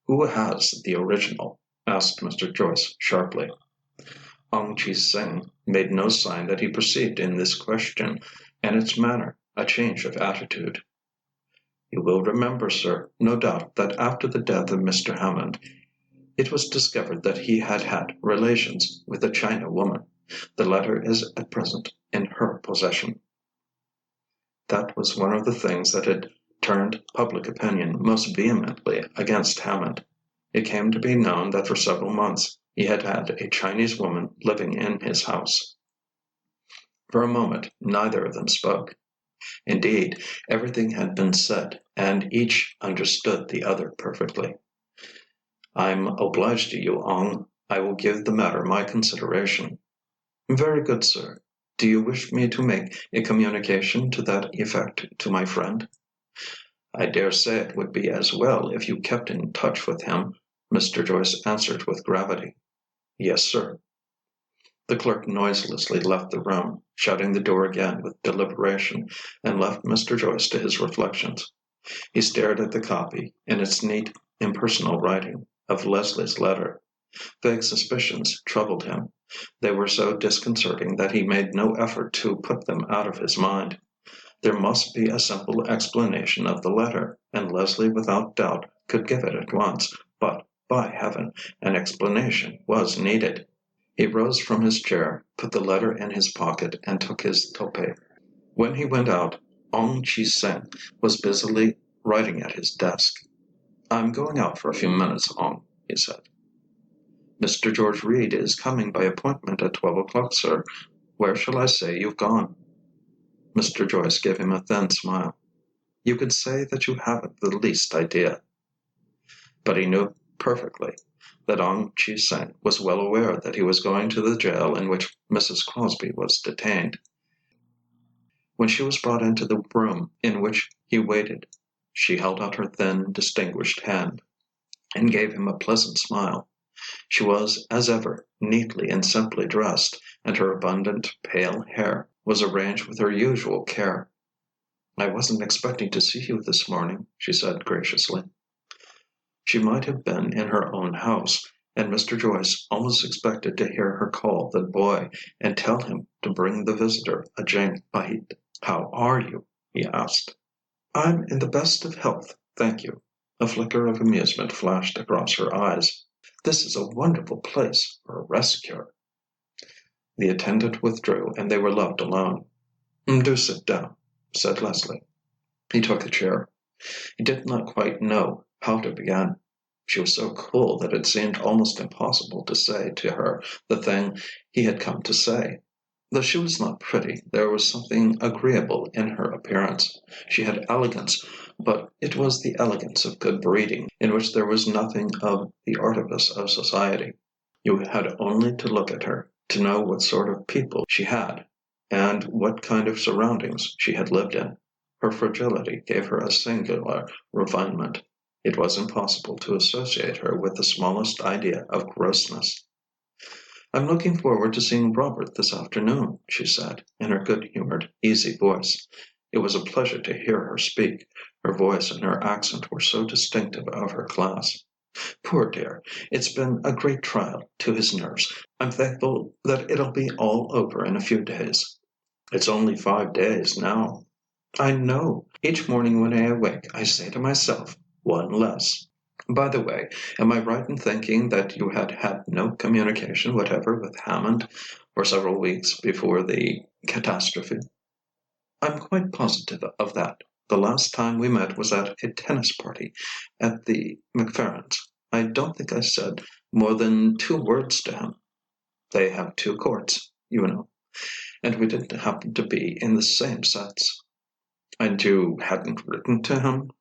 "Who has the original?" asked Mr. Joyce sharply. Ong Chi Sing made no sign that he perceived in this question and its manner a change of attitude. "You will remember, sir, no doubt, that after the death of Mr. Hammond, it was discovered that he had had relations with a China woman. The letter is at present in her possession." That was one of the things that had turned public opinion most vehemently against Hammond. It came to be known that for several months he had had a Chinese woman living in his house. For a moment neither of them spoke. Indeed, everything had been said, and each understood the other perfectly. "I'm obliged to you, Ong. I will give the matter my consideration." "Very good, sir. Do you wish me to make a communication to that effect to my friend?" "I dare say it would be as well if you kept in touch with him," Mr. Joyce answered with gravity. "Yes, sir." The clerk noiselessly left the room, shutting the door again with deliberation, and left Mr. Joyce to his reflections. He stared at the copy, in its neat, impersonal writing, of Leslie's letter. Vague suspicions troubled him. They were so disconcerting that he made no effort to put them out of his mind. There must be a simple explanation of the letter, and Leslie without doubt could give it at once, but, by heaven, an explanation was needed. He rose from his chair, put the letter in his pocket, and took his toupee. When he went out, Ong Chi Seng was busily writing at his desk. "I'm going out for a few minutes, Ong," he said. "Mr. George Reed is coming by appointment at 12 o'clock, sir. Where shall I say you've gone?" Mr. Joyce gave him a thin smile. "You can say that you haven't the least idea." But he knew perfectly that Ong Chi Seng was well aware that he was going to the jail in which Mrs. Crosbie was detained. When she was brought into the room in which he waited, she held out her thin, distinguished hand, and gave him a pleasant smile. She was, as ever, neatly and simply dressed, and her abundant, pale hair was arranged with her usual care. "I wasn't expecting to see you this morning," she said graciously. She might have been in her own house, and Mr. Joyce almost expected to hear her call the boy and tell him to bring the visitor a jing bite. "How are you?" he asked. "I'm in the best of health, thank you." A flicker of amusement flashed across her eyes. "This is a wonderful place for a rest cure." The attendant withdrew, and they were left alone. "Do sit down," said Leslie. He took a chair. He did not quite know how to begin. She was so cool that it seemed almost impossible to say to her the thing he had come to say. Though she was not pretty, there was something agreeable in her appearance. She had elegance, but it was the elegance of good breeding, in which there was nothing of the artifice of society. You had only to look at her to know what sort of people she had, and what kind of surroundings she had lived in. Her fragility gave her a singular refinement. It was impossible to associate her with the smallest idea of grossness. "I'm looking forward to seeing Robert this afternoon," she said, in her good-humored, easy voice. It was a pleasure to hear her speak. Her voice and her accent were so distinctive of her class. "Poor dear, it's been a great trial to his nerves. I'm thankful that it'll be all over in a few days." "It's only 5 days now." "I know. Each morning when I awake I say to myself, 'One less.' By the way, am I right in thinking that you had had no communication whatever with Hammond for several weeks before the catastrophe?" "I'm quite positive of that. The last time we met was at a tennis party at the McFerrins'. I don't think I said more than 2 words to him. They have 2 courts, you know, and we didn't happen to be in the same sets." "And you hadn't written to him?"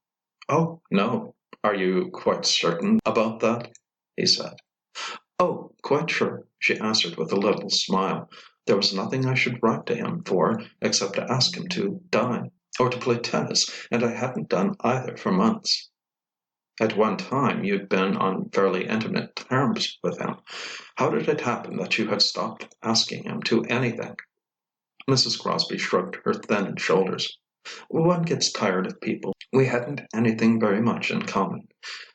"Oh, no. Are you quite certain about that?" he said. "Oh, quite sure," she answered with a little smile. "There was nothing I should write to him for except to ask him to dine, or to play tennis, and I hadn't done either for months." "At one time you'd been on fairly intimate terms with him. How did it happen that you had stopped asking him to anything?" Mrs. Crosbie shrugged her thin shoulders. "One gets tired of people. We hadn't anything very much in common.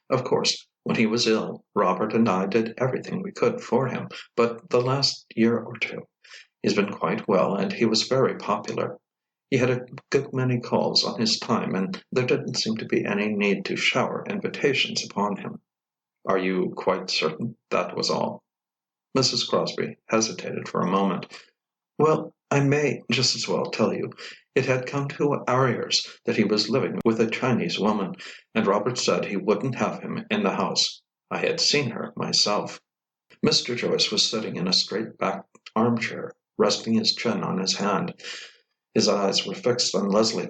Of course, when he was ill, Robert and I did everything we could for him, but the last year or 2 he's been quite well, and he was very popular. He had a good many calls on his time, and there didn't seem to be any need to shower invitations upon him." "Are you quite certain that was all?" Mrs. Crosbie hesitated for a moment. "Well, I may just as well tell you. It had come to our ears that he was living with a Chinese woman, and Robert said he wouldn't have him in the house. I had seen her myself." Mr. Joyce was sitting in a straight-backed armchair, resting his chin on his hand. His eyes were fixed on Leslie.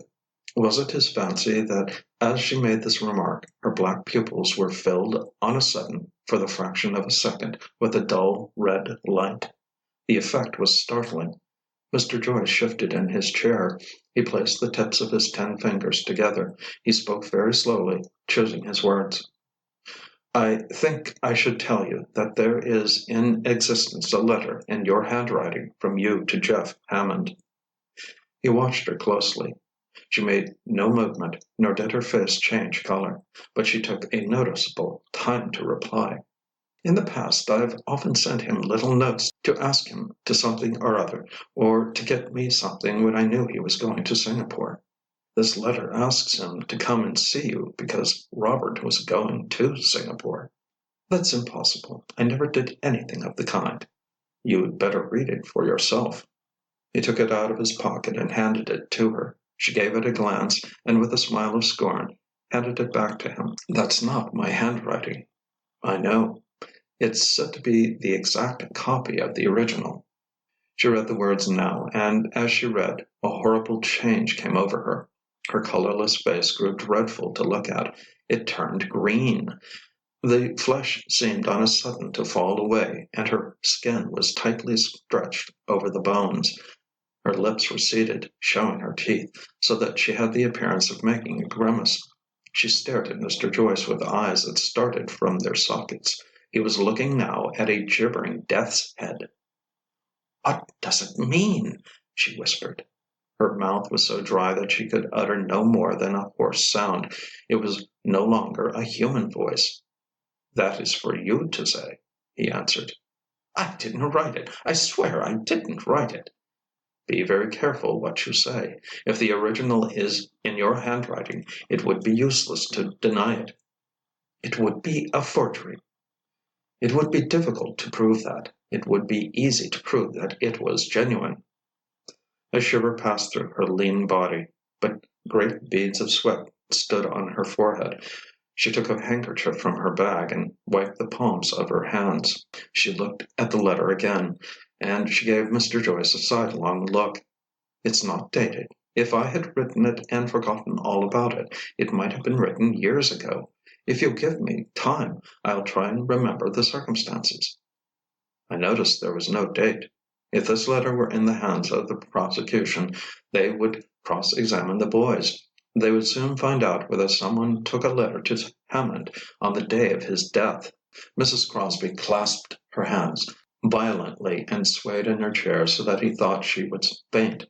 Was it his fancy that as she made this remark her black pupils were filled on a sudden, for the fraction of a second, with a dull red light? The effect was startling. Mr. Joyce shifted in his chair. He placed the tips of his 10 fingers together. He spoke very slowly, choosing his words. I think I should tell you that there is in existence a letter in your handwriting from you to Jeff Hammond." He watched her closely. She made no movement, nor did her face change color, but she took a noticeable time to reply. "In the past I've often sent him little notes to ask him to something or other, or to get me something when I knew he was going to Singapore. This letter asks him to come and see you because Robert was going to Singapore." "That's impossible. I never did anything of the kind." "You'd better read it for yourself." He took it out of his pocket and handed it to her. She gave it a glance, and with a smile of scorn, handed it back to him. "That's not my handwriting." "I know. It's said to be the exact copy of the original." She read the words now, and as she read, a horrible change came over her. Her colorless face grew dreadful to look at. It turned green. The flesh seemed on a sudden to fall away, and her skin was tightly stretched over the bones. Her lips were seated, showing her teeth, so that she had the appearance of making a grimace. She stared at Mr. Joyce with eyes that started from their sockets. He was looking now at a gibbering death's head. "What does it mean?" she whispered. Her mouth was so dry that she could utter no more than a hoarse sound. It was no longer a human voice. "That is for you to say," he answered. "I didn't write it. I swear I didn't write it." "Be very careful what you say. If the original is in your handwriting, it would be useless to deny it." "It would be a forgery." "It would be difficult to prove that. It would be easy to prove that it was genuine." A shiver passed through her lean body, but great beads of sweat stood on her forehead. She took a handkerchief from her bag and wiped the palms of her hands. She looked at the letter again, and she gave Mr. Joyce a sidelong look. "It's not dated. If I had written it and forgotten all about it, it might have been written years ago. If you'll give me time, I'll try and remember the circumstances." "I noticed there was no date. If this letter were in the hands of the prosecution, they would cross-examine the boys. They would soon find out whether someone took a letter to Hammond on the day of his death." Mrs. Crosbie clasped her hands violently and swayed in her chair so that he thought she would faint.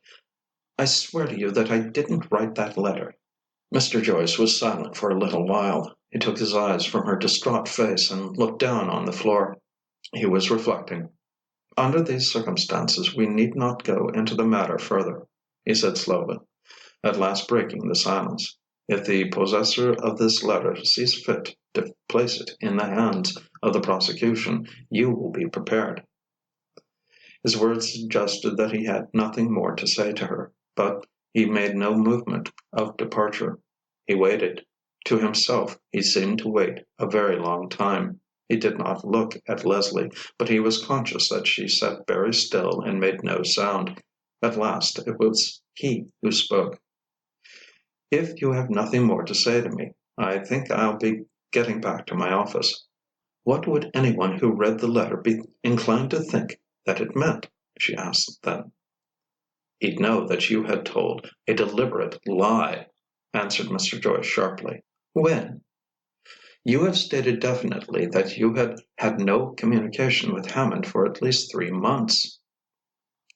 "I swear to you that I didn't write that letter." Mr. Joyce was silent for a little while. He took his eyes from her distraught face and looked down on the floor. He was reflecting. "Under these circumstances we need not go into the matter further," he said slowly, at last breaking the silence. "If the possessor of this letter sees fit to place it in the hands of the prosecution, you will be prepared." His words suggested that he had nothing more to say to her, but he made no movement of departure. He waited. To himself he seemed to wait a very long time. He did not look at Leslie, but he was conscious that she sat very still and made no sound. At last it was he who spoke. "If you have nothing more to say to me, I think I'll be getting back to my office." "What would anyone who read the letter be inclined to think that it meant?" she asked then. "He'd know that you had told a deliberate lie," answered Mr. Joyce sharply. "When?" "You have stated definitely that you had had no communication with Hammond for at least 3 months."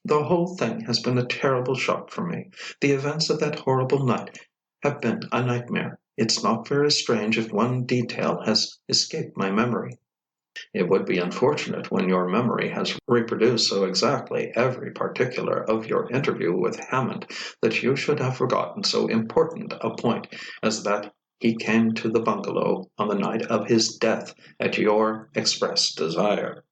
"The whole thing has been a terrible shock for me. The events of that horrible night have been a nightmare. It's not very strange if one detail has escaped my memory." "It would be unfortunate when your memory has reproduced so exactly every particular of your interview with Hammond that you should have forgotten so important a point as that he came to the bungalow on the night of his death at your express desire."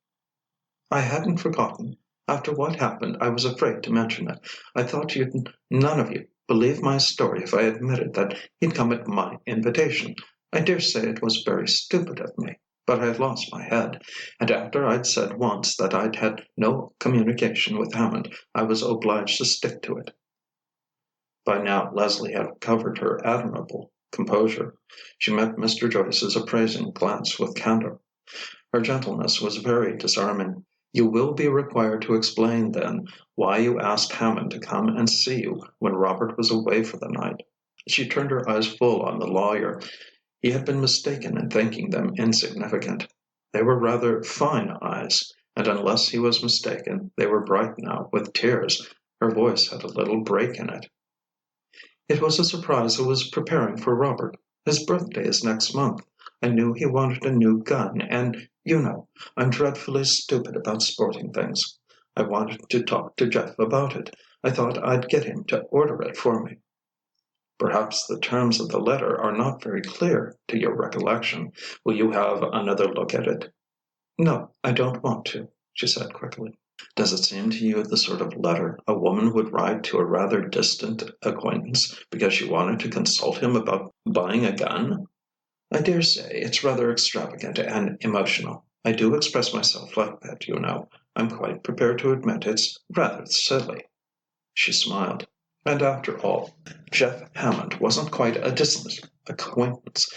"I hadn't forgotten. After what happened I was afraid to mention it. I thought you'd none of you believe my story if I admitted that he'd come at my invitation. I dare say it was very stupid of me, but I lost my head, and after I'd said once that I'd had no communication with Hammond, I was obliged to stick to it." By now Leslie had recovered her admirable composure. She met Mr. Joyce's appraising glance with candor. Her gentleness was very disarming. "You will be required to explain, then, why you asked Hammond to come and see you when Robert was away for the night." She turned her eyes full on the lawyer. He had been mistaken in thinking them insignificant. They were rather fine eyes, and unless he was mistaken, they were bright now with tears. Her voice had a little break in it. "It was a surprise I was preparing for Robert. His birthday is next month. I knew he wanted a new gun, and, you know, I'm dreadfully stupid about sporting things. I wanted to talk to Jeff about it. I thought I'd get him to order it for me." "Perhaps the terms of the letter are not very clear to your recollection. Will you have another look at it?" "No, I don't want to," she said quickly. "Does it seem to you the sort of letter a woman would write to a rather distant acquaintance because she wanted to consult him about buying a gun?" "I dare say it's rather extravagant and emotional. I do express myself like that, you know. I'm quite prepared to admit it's rather silly." She smiled. And after all, Jeff Hammond wasn't quite a distant acquaintance.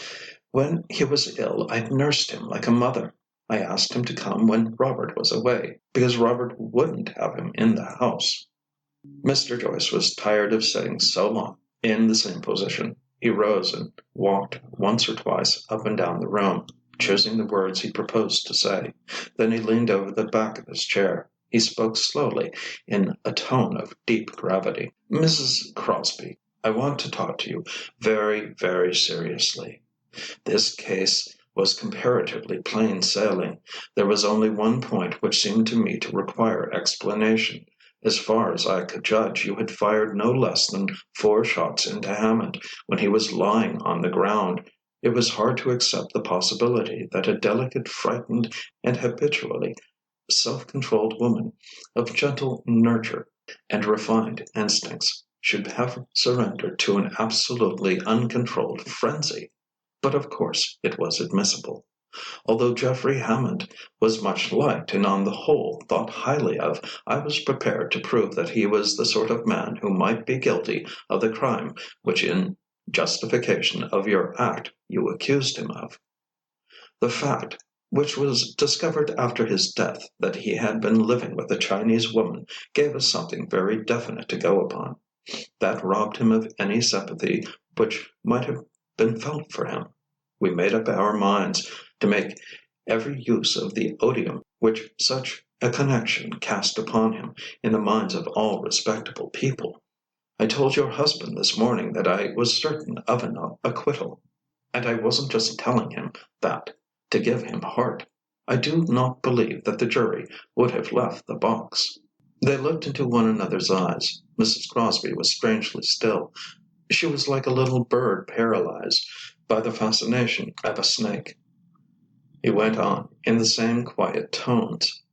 When he was ill I'd nursed him like a mother. I asked him to come when Robert was away, because Robert wouldn't have him in the house. Mr. Joyce was tired of sitting so long in the same position. He rose and walked once or twice up and down the room, choosing the words he proposed to say. Then he leaned over the back of his chair. He spoke slowly, in a tone of deep gravity. "Mrs. Crosbie, I want to talk to you very, very seriously. This case was comparatively plain sailing. There was only one point which seemed to me to require explanation. As far as I could judge, you had fired no less than 4 shots into Hammond when he was lying on the ground. It was hard to accept the possibility that a delicate, frightened, and habitually self-controlled woman of gentle nurture and refined instincts should have surrendered to an absolutely uncontrolled frenzy. But of course it was admissible. Although Geoffrey Hammond was much liked and on the whole thought highly of, I was prepared to prove that he was the sort of man who might be guilty of the crime which in justification of your act you accused him of. The fact, which was discovered after his death, that he had been living with a Chinese woman, gave us something very definite to go upon. That robbed him of any sympathy which might have been felt for him. We made up our minds to make every use of the odium which such a connection cast upon him in the minds of all respectable people. I told your husband this morning that I was certain of an acquittal. And I wasn't just telling him that to give him heart. I do not believe that the jury would have left the box." They looked into one another's eyes. Mrs. Crosbie was strangely still. She was like a little bird paralyzed by the fascination of a snake. He went on in the same quiet tones.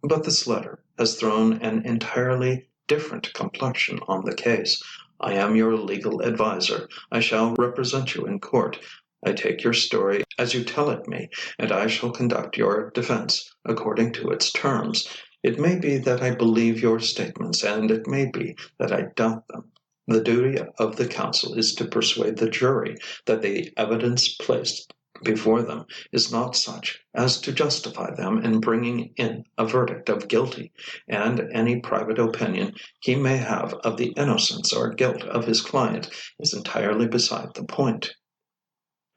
"But this letter has thrown an entirely different complexion on the case. I am your legal adviser. I shall represent you in court. I take your story as you tell it me, and I shall conduct your defense according to its terms. It may be that I believe your statements, and it may be that I doubt them. The duty of the counsel is to persuade the jury that the evidence placed before them is not such as to justify them in bringing in a verdict of guilty, and any private opinion he may have of the innocence or guilt of his client is entirely beside the point."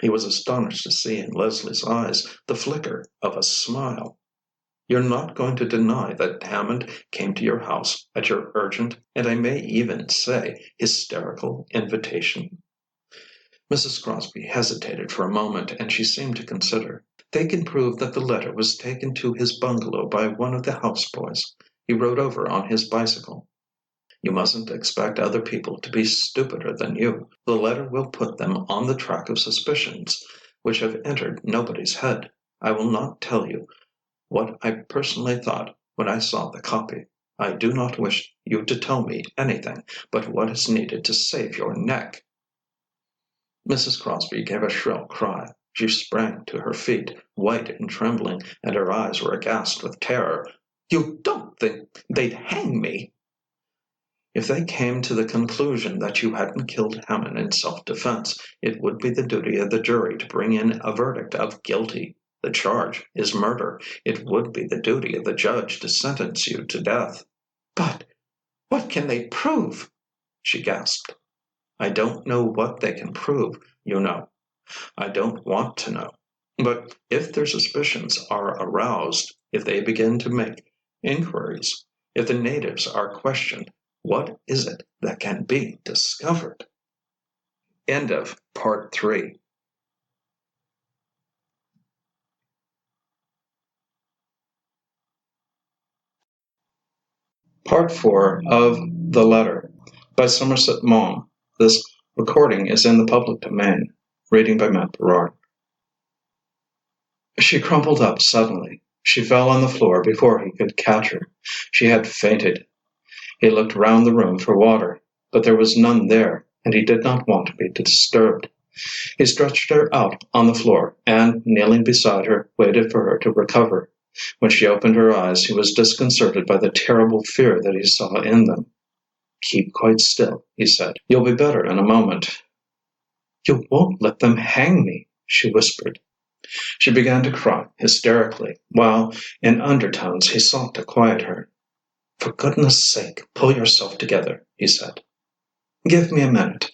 He was astonished to see in Leslie's eyes the flicker of a smile. "You're not going to deny that Hammond came to your house at your urgent, and I may even say hysterical invitation?" Mrs. Crosbie hesitated for a moment, and she seemed to consider. "They can prove that the letter was taken to his bungalow by one of the houseboys. He rode over on his bicycle. You mustn't expect other people to be stupider than you. The letter will put them on the track of suspicions which have entered nobody's head. I will not tell you what I personally thought when I saw the copy. I do not wish you to tell me anything but what is needed to save your neck." Mrs. Crosbie gave a shrill cry. She sprang to her feet, white and trembling, and her eyes were aghast with terror. "You don't think they'd hang me?" "If they came to the conclusion that you hadn't killed Hammond in self-defense, it would be the duty of the jury to bring in a verdict of guilty. The charge is murder. It would be the duty of the judge to sentence you to death." "But what can they prove?" she gasped. "I don't know what they can prove, you know. I don't want to know. But if their suspicions are aroused, if they begin to make inquiries, if the natives are questioned, what is it that can be discovered? End of part 3. Part 4 of The Letter by Somerset Maugham. This recording is in the public domain. Reading by Matt Berard. She crumpled up suddenly. She fell on the floor before he could catch her. She had fainted. He looked round the room for water, but there was none there, and he did not want to be disturbed. He stretched her out on the floor, and, kneeling beside her, waited for her to recover. When she opened her eyes, he was disconcerted by the terrible fear that he saw in them. "Keep quite still," he said. "You'll be better in a moment." "You won't let them hang me," she whispered. She began to cry hysterically, while, in undertones, he sought to quiet her. "For goodness' sake, pull yourself together," he said. "Give me a minute."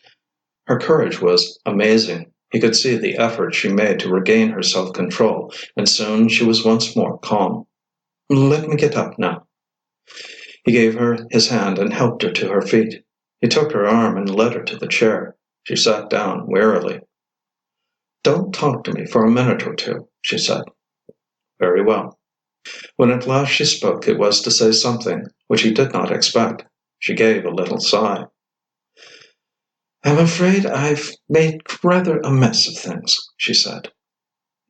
Her courage was amazing. He could see the effort she made to regain her self-control, and soon she was once more calm. "Let me get up now." He gave her his hand and helped her to her feet. He took her arm and led her to the chair. She sat down wearily. "Don't talk to me for a minute or two," she said. "Very well." When at last she spoke, it was to say something which he did not expect. She gave a little sigh. "I'm afraid I've made rather a mess of things," she said.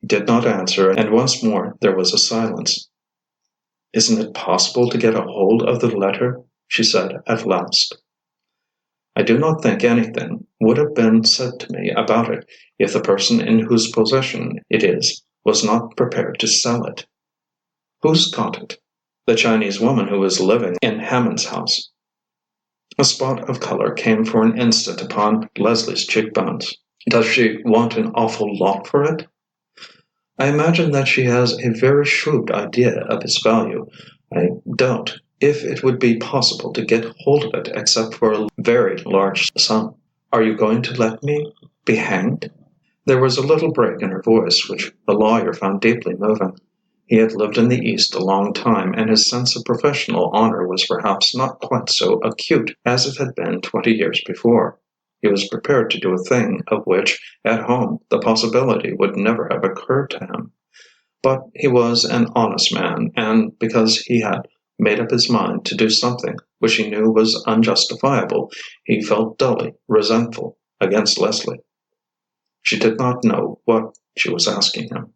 He did not answer, and once more there was a silence. "Isn't it possible to get a hold of the letter?" she said at last. "I do not think anything would have been said to me about it if the person in whose possession it is was not prepared to sell it." "Who's got it?" "The Chinese woman who is living in Hammond's house." A spot of color came for an instant upon Leslie's cheekbones. "Does she want an awful lot for it?" "I imagine that she has a very shrewd idea of its value. I doubt if it would be possible to get hold of it except for a very large sum. Are you going to let me be hanged?" There was a little break in her voice which the lawyer found deeply moving. He had lived in the East a long time, and his sense of professional honor was perhaps not quite so acute as it had been 20 years before. He was prepared to do a thing of which, at home, the possibility would never have occurred to him. But he was an honest man, and because he had made up his mind to do something which he knew was unjustifiable, he felt dully resentful against Leslie. She did not know what she was asking him.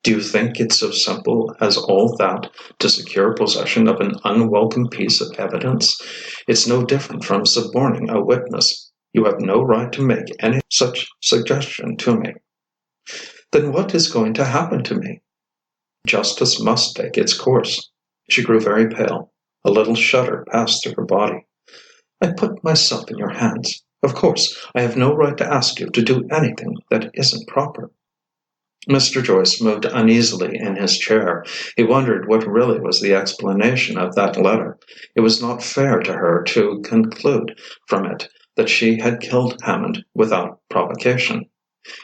"Do you think it's so simple as all that to secure possession of an unwelcome piece of evidence? It's no different from suborning a witness. You have no right to make any such suggestion to me." "Then what is going to happen to me?" "Justice must take its course." She grew very pale. A little shudder passed through her body. "I put myself in your hands. Of course, I have no right to ask you to do anything that isn't proper." Mr. Joyce moved uneasily in his chair. He wondered what really was the explanation of that letter. It was not fair to her to conclude from it that she had killed Hammond without provocation.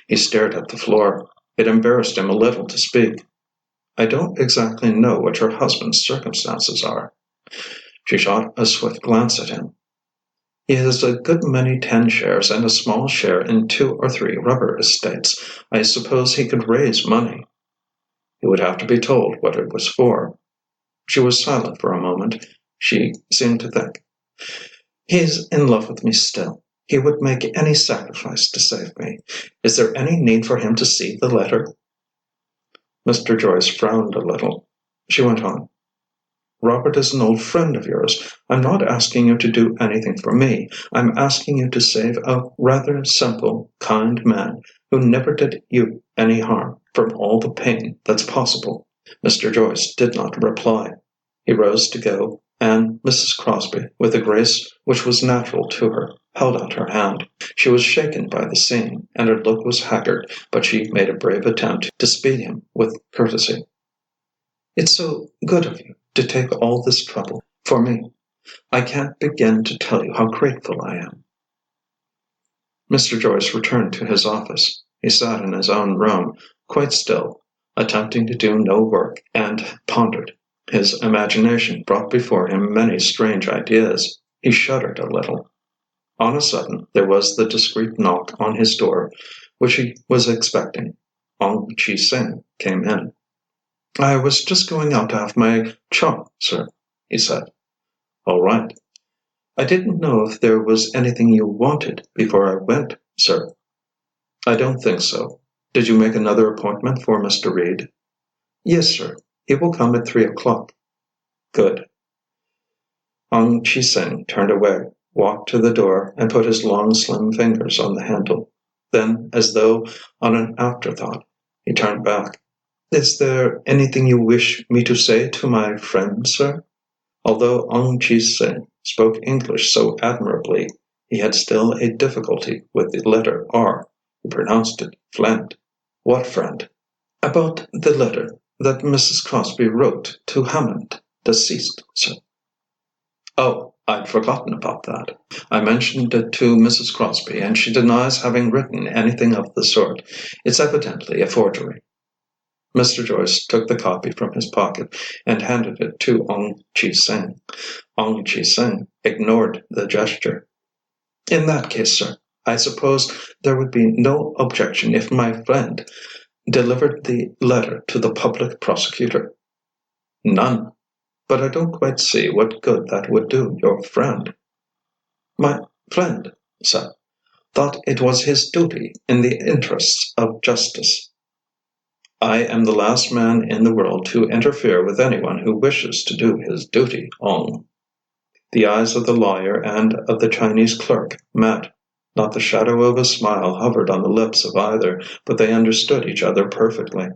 He stared at the floor. It embarrassed him a little to speak. "I don't exactly know what your husband's circumstances are." She shot a swift glance at him. "He has a good many 10 shares and a small share in 2 or 3 rubber estates. I suppose he could raise money." He would have to be told what it was for. She was silent for a moment. She seemed to think. "He's in love with me still. He would make any sacrifice to save me. Is there any need for him to see the letter?" Mr. Joyce frowned a little. She went on. "Robert is an old friend of yours. I'm not asking you to do anything for me. I'm asking you to save a rather simple, kind man who never did you any harm, from all the pain that's possible." Mr. Joyce did not reply. He rose to go, and Mrs. Crosbie, with a grace which was natural to her, held out her hand. She was shaken by the scene, and her look was haggard, but she made a brave attempt to speed him with courtesy. "It's so good of you to take all this trouble for me. I can't begin to tell you how grateful I am." Mr. Joyce returned to his office. He sat in his own room, quite still, attempting to do no work, and pondered. His imagination brought before him many strange ideas. He shuddered a little. On a sudden there was the discreet knock on his door, which he was expecting. Ong Chi Sing came in. "I was just going out to have my chop, sir," he said. "All right." "I didn't know if there was anything you wanted before I went, sir." "I don't think so. Did you make another appointment for Mr. Reed?" "Yes, sir. He will come at 3 o'clock." "Good." Ong Chi Sing turned away, walked to the door, and put his long slim fingers on the handle. Then, as though on an afterthought, he turned back. "Is there anything you wish me to say to my friend, sir?" Although Ong Chi Sing spoke English so admirably, he had still a difficulty with the letter R. He pronounced it Flint. "What friend?" "About the letter that Mrs. Crosbie wrote to Hammond, deceased, sir." "Oh, I'd forgotten about that. I mentioned it to Mrs. Crosbie, and she denies having written anything of the sort. It's evidently a forgery." Mr. Joyce took the copy from his pocket and handed it to Ong Chi Sing. Ong Chi Sing ignored the gesture. "In that case, sir, I suppose there would be no objection if my friend delivered the letter to the public prosecutor." "None. But I don't quite see what good that would do your friend." "My friend, sir, thought it was his duty in the interests of justice." "I am the last man in the world to interfere with anyone who wishes to do his duty, Ong." The eyes of the lawyer and of the Chinese clerk met. Not the shadow of a smile hovered on the lips of either, but they understood each other perfectly.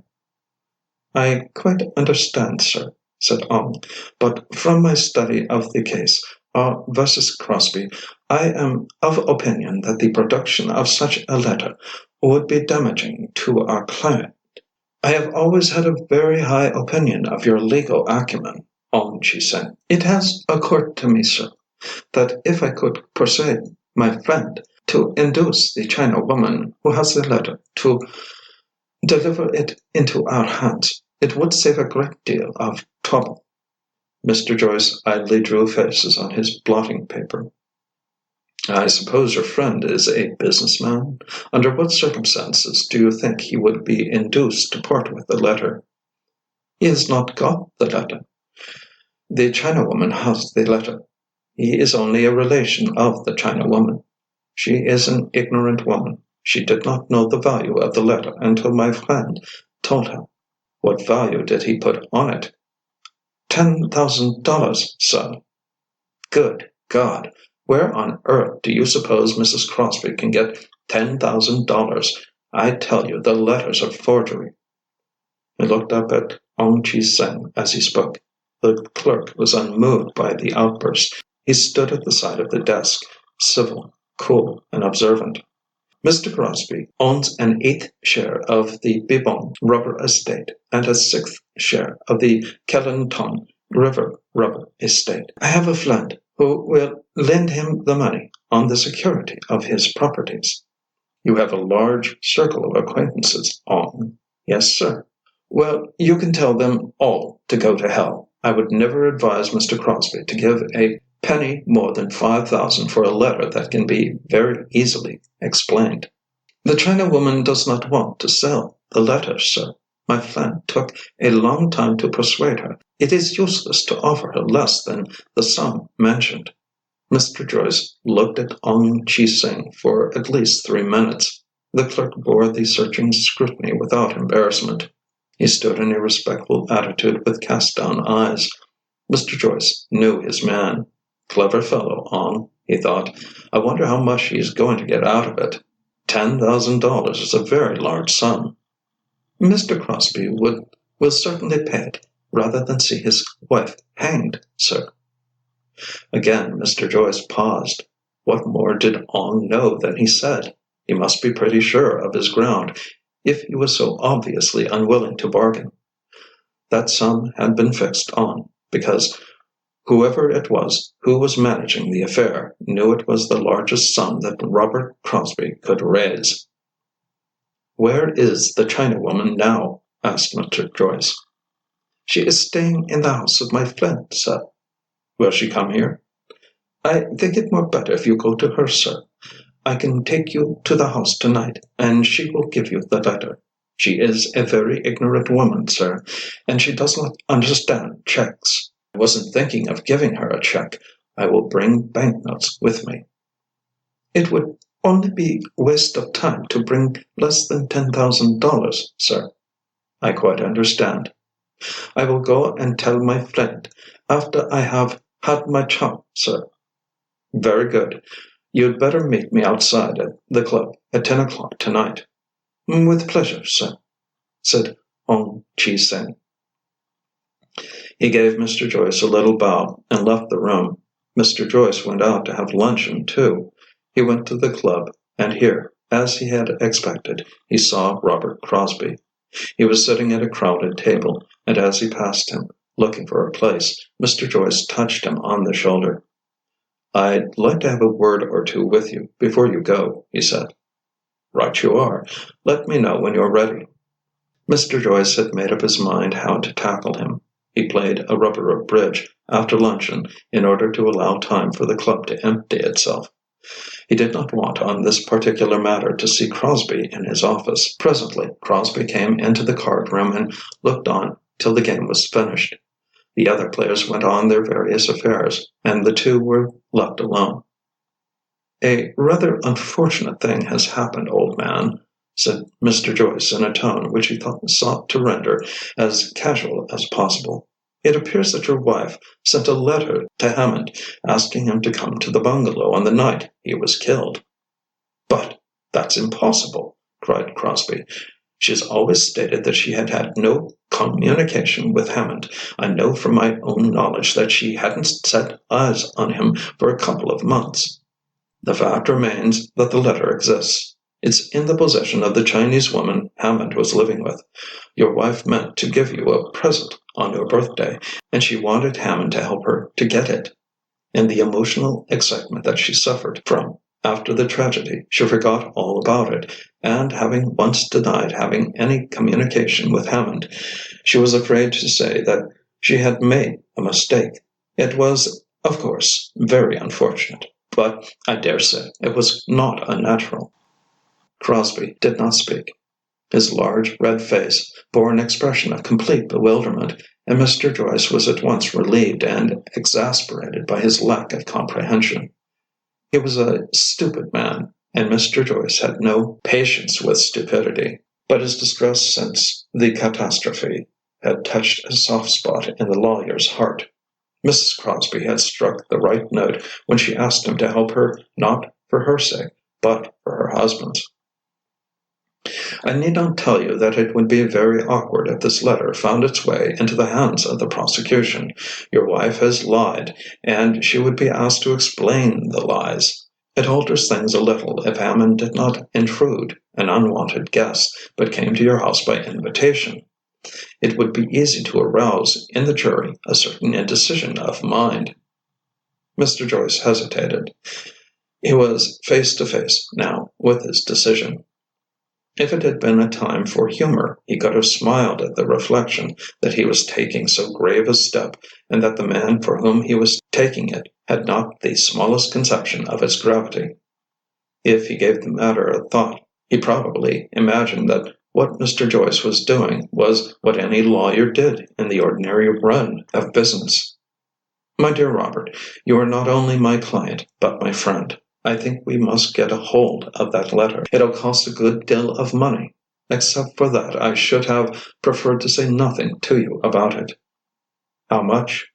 "I quite understand, sir," said Ong, "but from my study of the case, R. versus Crosbie, I am of opinion that the production of such a letter would be damaging to our client. I have always had a very high opinion of your legal acumen, Ong Chi Sing. It has occurred to me, sir, that if I could persuade my friend to induce the China woman who has the letter to deliver it into our hands, it would save a great deal of trouble." Mr. Joyce idly drew faces on his blotting paper. "I suppose your friend is a businessman? Under what circumstances do you think he would be induced to part with the letter?" "He has not got the letter. The Chinawoman has the letter. He is only a relation of the Chinawoman. She is an ignorant woman. She did not know the value of the letter until my friend told her." "What value did he put on it?" $10,000, sir." "Good God! Where on earth do you suppose Mrs. Crosbie can get $10,000? I tell you the letters are forgery." He looked up at Ong Chi Sing as he spoke. The clerk was unmoved by the outburst. He stood at the side of the desk, civil, cool, and observant. "Mr. Crosbie owns an eighth share of the Bibon rubber estate and a sixth share of the Kellenton River rubber estate. I have a friend who will lend him the money on the security of his properties." "You have a large circle of acquaintances, Ong." "Yes, sir." "Well, you can tell them all to go to hell. I would never advise Mr. Crosbie to give a penny more than 5,000 for a letter that can be very easily explained." "The Chinawoman does not want to sell the letter, sir. My friend took a long time to persuade her. It is useless to offer her less than the sum mentioned." Mr. Joyce looked at Ong Chi Sing for at least 3 minutes. The clerk bore the searching scrutiny without embarrassment. He stood in a respectful attitude with cast-down eyes. Mr. Joyce knew his man. "Clever fellow, Ong," he thought. "I wonder how much he is going to get out of it. $10,000 is a very large sum." "Mr. Crosbie will certainly pay it, rather than see his wife hanged, sir." Again Mr. Joyce paused. What more did Ong know than he said? He must be pretty sure of his ground, if he was so obviously unwilling to bargain. That sum had been fixed on, because Whoever it was who was managing the affair knew it was the largest sum that Robert Crosbie could raise. "Where is the Chinawoman now?" asked Mr. Joyce. "She is staying in the house of my friend, sir." "Will she come here?" "I think it more better if you go to her, sir. I can take you to the house tonight, and she will give you the letter. She is a very ignorant woman, sir, and she does not understand cheques." "I wasn't thinking of giving her a cheque. I will bring banknotes with me." "It would only be waste of time to bring less than $10,000, sir." "I quite understand." "I will go and tell my friend after I have had my chop, sir." "Very good. You'd better meet me outside at the club at 10 o'clock tonight." "With pleasure, sir," said Hong Chi-seng. He gave Mr. Joyce a little bow and left the room. Mr. Joyce went out to have luncheon too. He went to the club, and here, as he had expected, he saw Robert Crosbie. He was sitting at a crowded table, and as he passed him, looking for a place, Mr. Joyce touched him on the shoulder. "I'd like to have a word or two with you before you go," he said. "Right you are. Let me know when you're ready." Mr. Joyce had made up his mind how to tackle him. He played a rubber of bridge after luncheon in order to allow time for the club to empty itself. He did not want on this particular matter to see Crosbie in his office. Presently Crosbie came into the card room and looked on till the game was finished. The other players went on their various affairs, and the two were left alone. "A rather unfortunate thing has happened, old man," said Mr. Joyce in a tone which he sought to render as casual as possible. "It appears that your wife sent a letter to Hammond asking him to come to the bungalow on the night he was killed." "But that's impossible!" cried Crosbie. "She's always stated that she had had no communication with Hammond. I know from my own knowledge that she hadn't set eyes on him for a couple of months. The fact remains that the letter exists. It's in the possession of the Chinese woman Hammond was living with. Your wife meant to give you a present on your birthday, and she wanted Hammond to help her to get it. In the emotional excitement that she suffered from after the tragedy, she forgot all about it, and having once denied having any communication with Hammond, she was afraid to say that she had made a mistake. It was, of course, very unfortunate, but I dare say it was not unnatural." Crosbie did not speak. His large, red face bore an expression of complete bewilderment, and Mr. Joyce was at once relieved and exasperated by his lack of comprehension. He was a stupid man, and Mr. Joyce had no patience with stupidity. But his distress since the catastrophe had touched a soft spot in the lawyer's heart. Mrs. Crosbie had struck the right note when she asked him to help her not for her sake, but for her husband's. "I need not tell you that it would be very awkward if this letter found its way into the hands of the prosecution. Your wife has lied, and she would be asked to explain the lies. It alters things a little if Hammond did not intrude, an unwanted guest, but came to your house by invitation. It would be easy to arouse in the jury a certain indecision of mind." Mr. Joyce hesitated. He was face to face now with his decision. If it had been a time for humor, he could have smiled at the reflection that he was taking so grave a step, and that the man for whom he was taking it had not the smallest conception of its gravity. If he gave the matter a thought, he probably imagined that what Mr. Joyce was doing was what any lawyer did in the ordinary run of business. "My dear Robert, you are not only my client, but my friend. I think we must get a hold of that letter. It'll cost a good deal of money. Except for that, I should have preferred to say nothing to you about it." "How much?"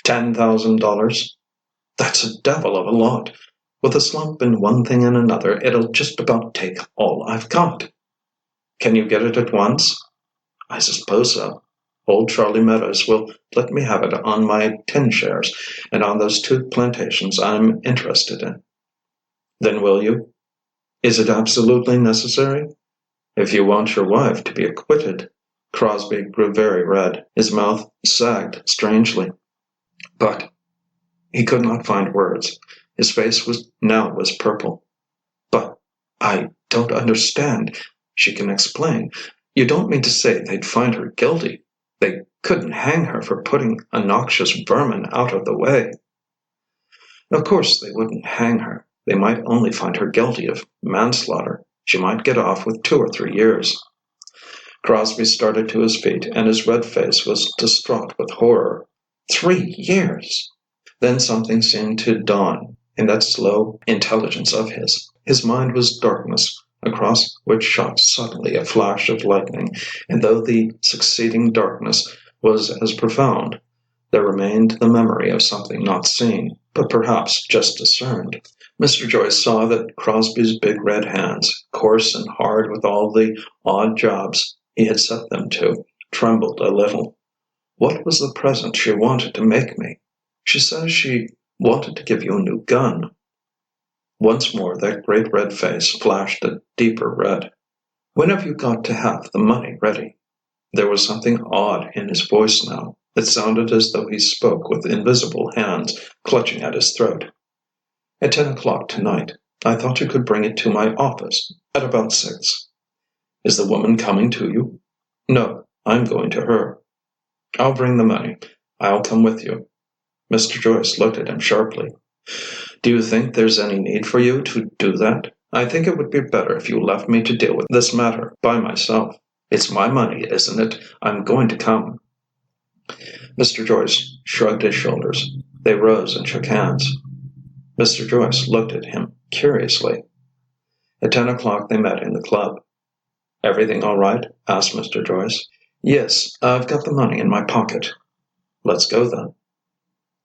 $10,000. "That's a devil of a lot. With a slump in one thing and another, it'll just about take all I've got." "Can you get it at once?" "I suppose so. Old Charlie Meadows will let me have it on my 10 shares, and on those 2 plantations I'm interested in." "Then will you?" "Is it absolutely necessary?" "If you want your wife to be acquitted." Crosbie grew very red. His mouth sagged strangely. But he could not find words. His face was purple. But I don't understand. She can explain. You don't mean to say they'd find her guilty? They couldn't hang her for putting a noxious vermin out of the way. Of course they wouldn't hang her. They might only find her guilty of manslaughter. She might get off with 2 or 3 years. Crosbie started to his feet, and his red face was distraught with horror. 3 years! Then something seemed to dawn in that slow intelligence of his. His mind was darkness, across which shot suddenly a flash of lightning, and though the succeeding darkness was as profound, there remained the memory of something not seen, but perhaps just discerned. Mr. Joyce saw that Crosbie's big red hands, coarse and hard with all the odd jobs he had set them to, trembled a little. What was the present she wanted to make me? She says she wanted to give you a new gun. Once more that great red face flashed a deeper red. When have you got to have the money ready? There was something odd in his voice now. It sounded as though he spoke with invisible hands clutching at his throat. At 10 o'clock tonight. I thought you could bring it to my office at about 6. Is the woman coming to you? No, I'm going to her. I'll bring the money. I'll come with you. Mr. Joyce looked at him sharply. Do you think there's any need for you to do that? I think it would be better if you left me to deal with this matter by myself. It's my money, isn't it? I'm going to come. Mr. Joyce shrugged his shoulders. They rose and shook hands. Mr. Joyce looked at him curiously. At 10 o'clock they met in the club. Everything all right? Asked Mr. Joyce. Yes, I've got the money in my pocket. Let's go then.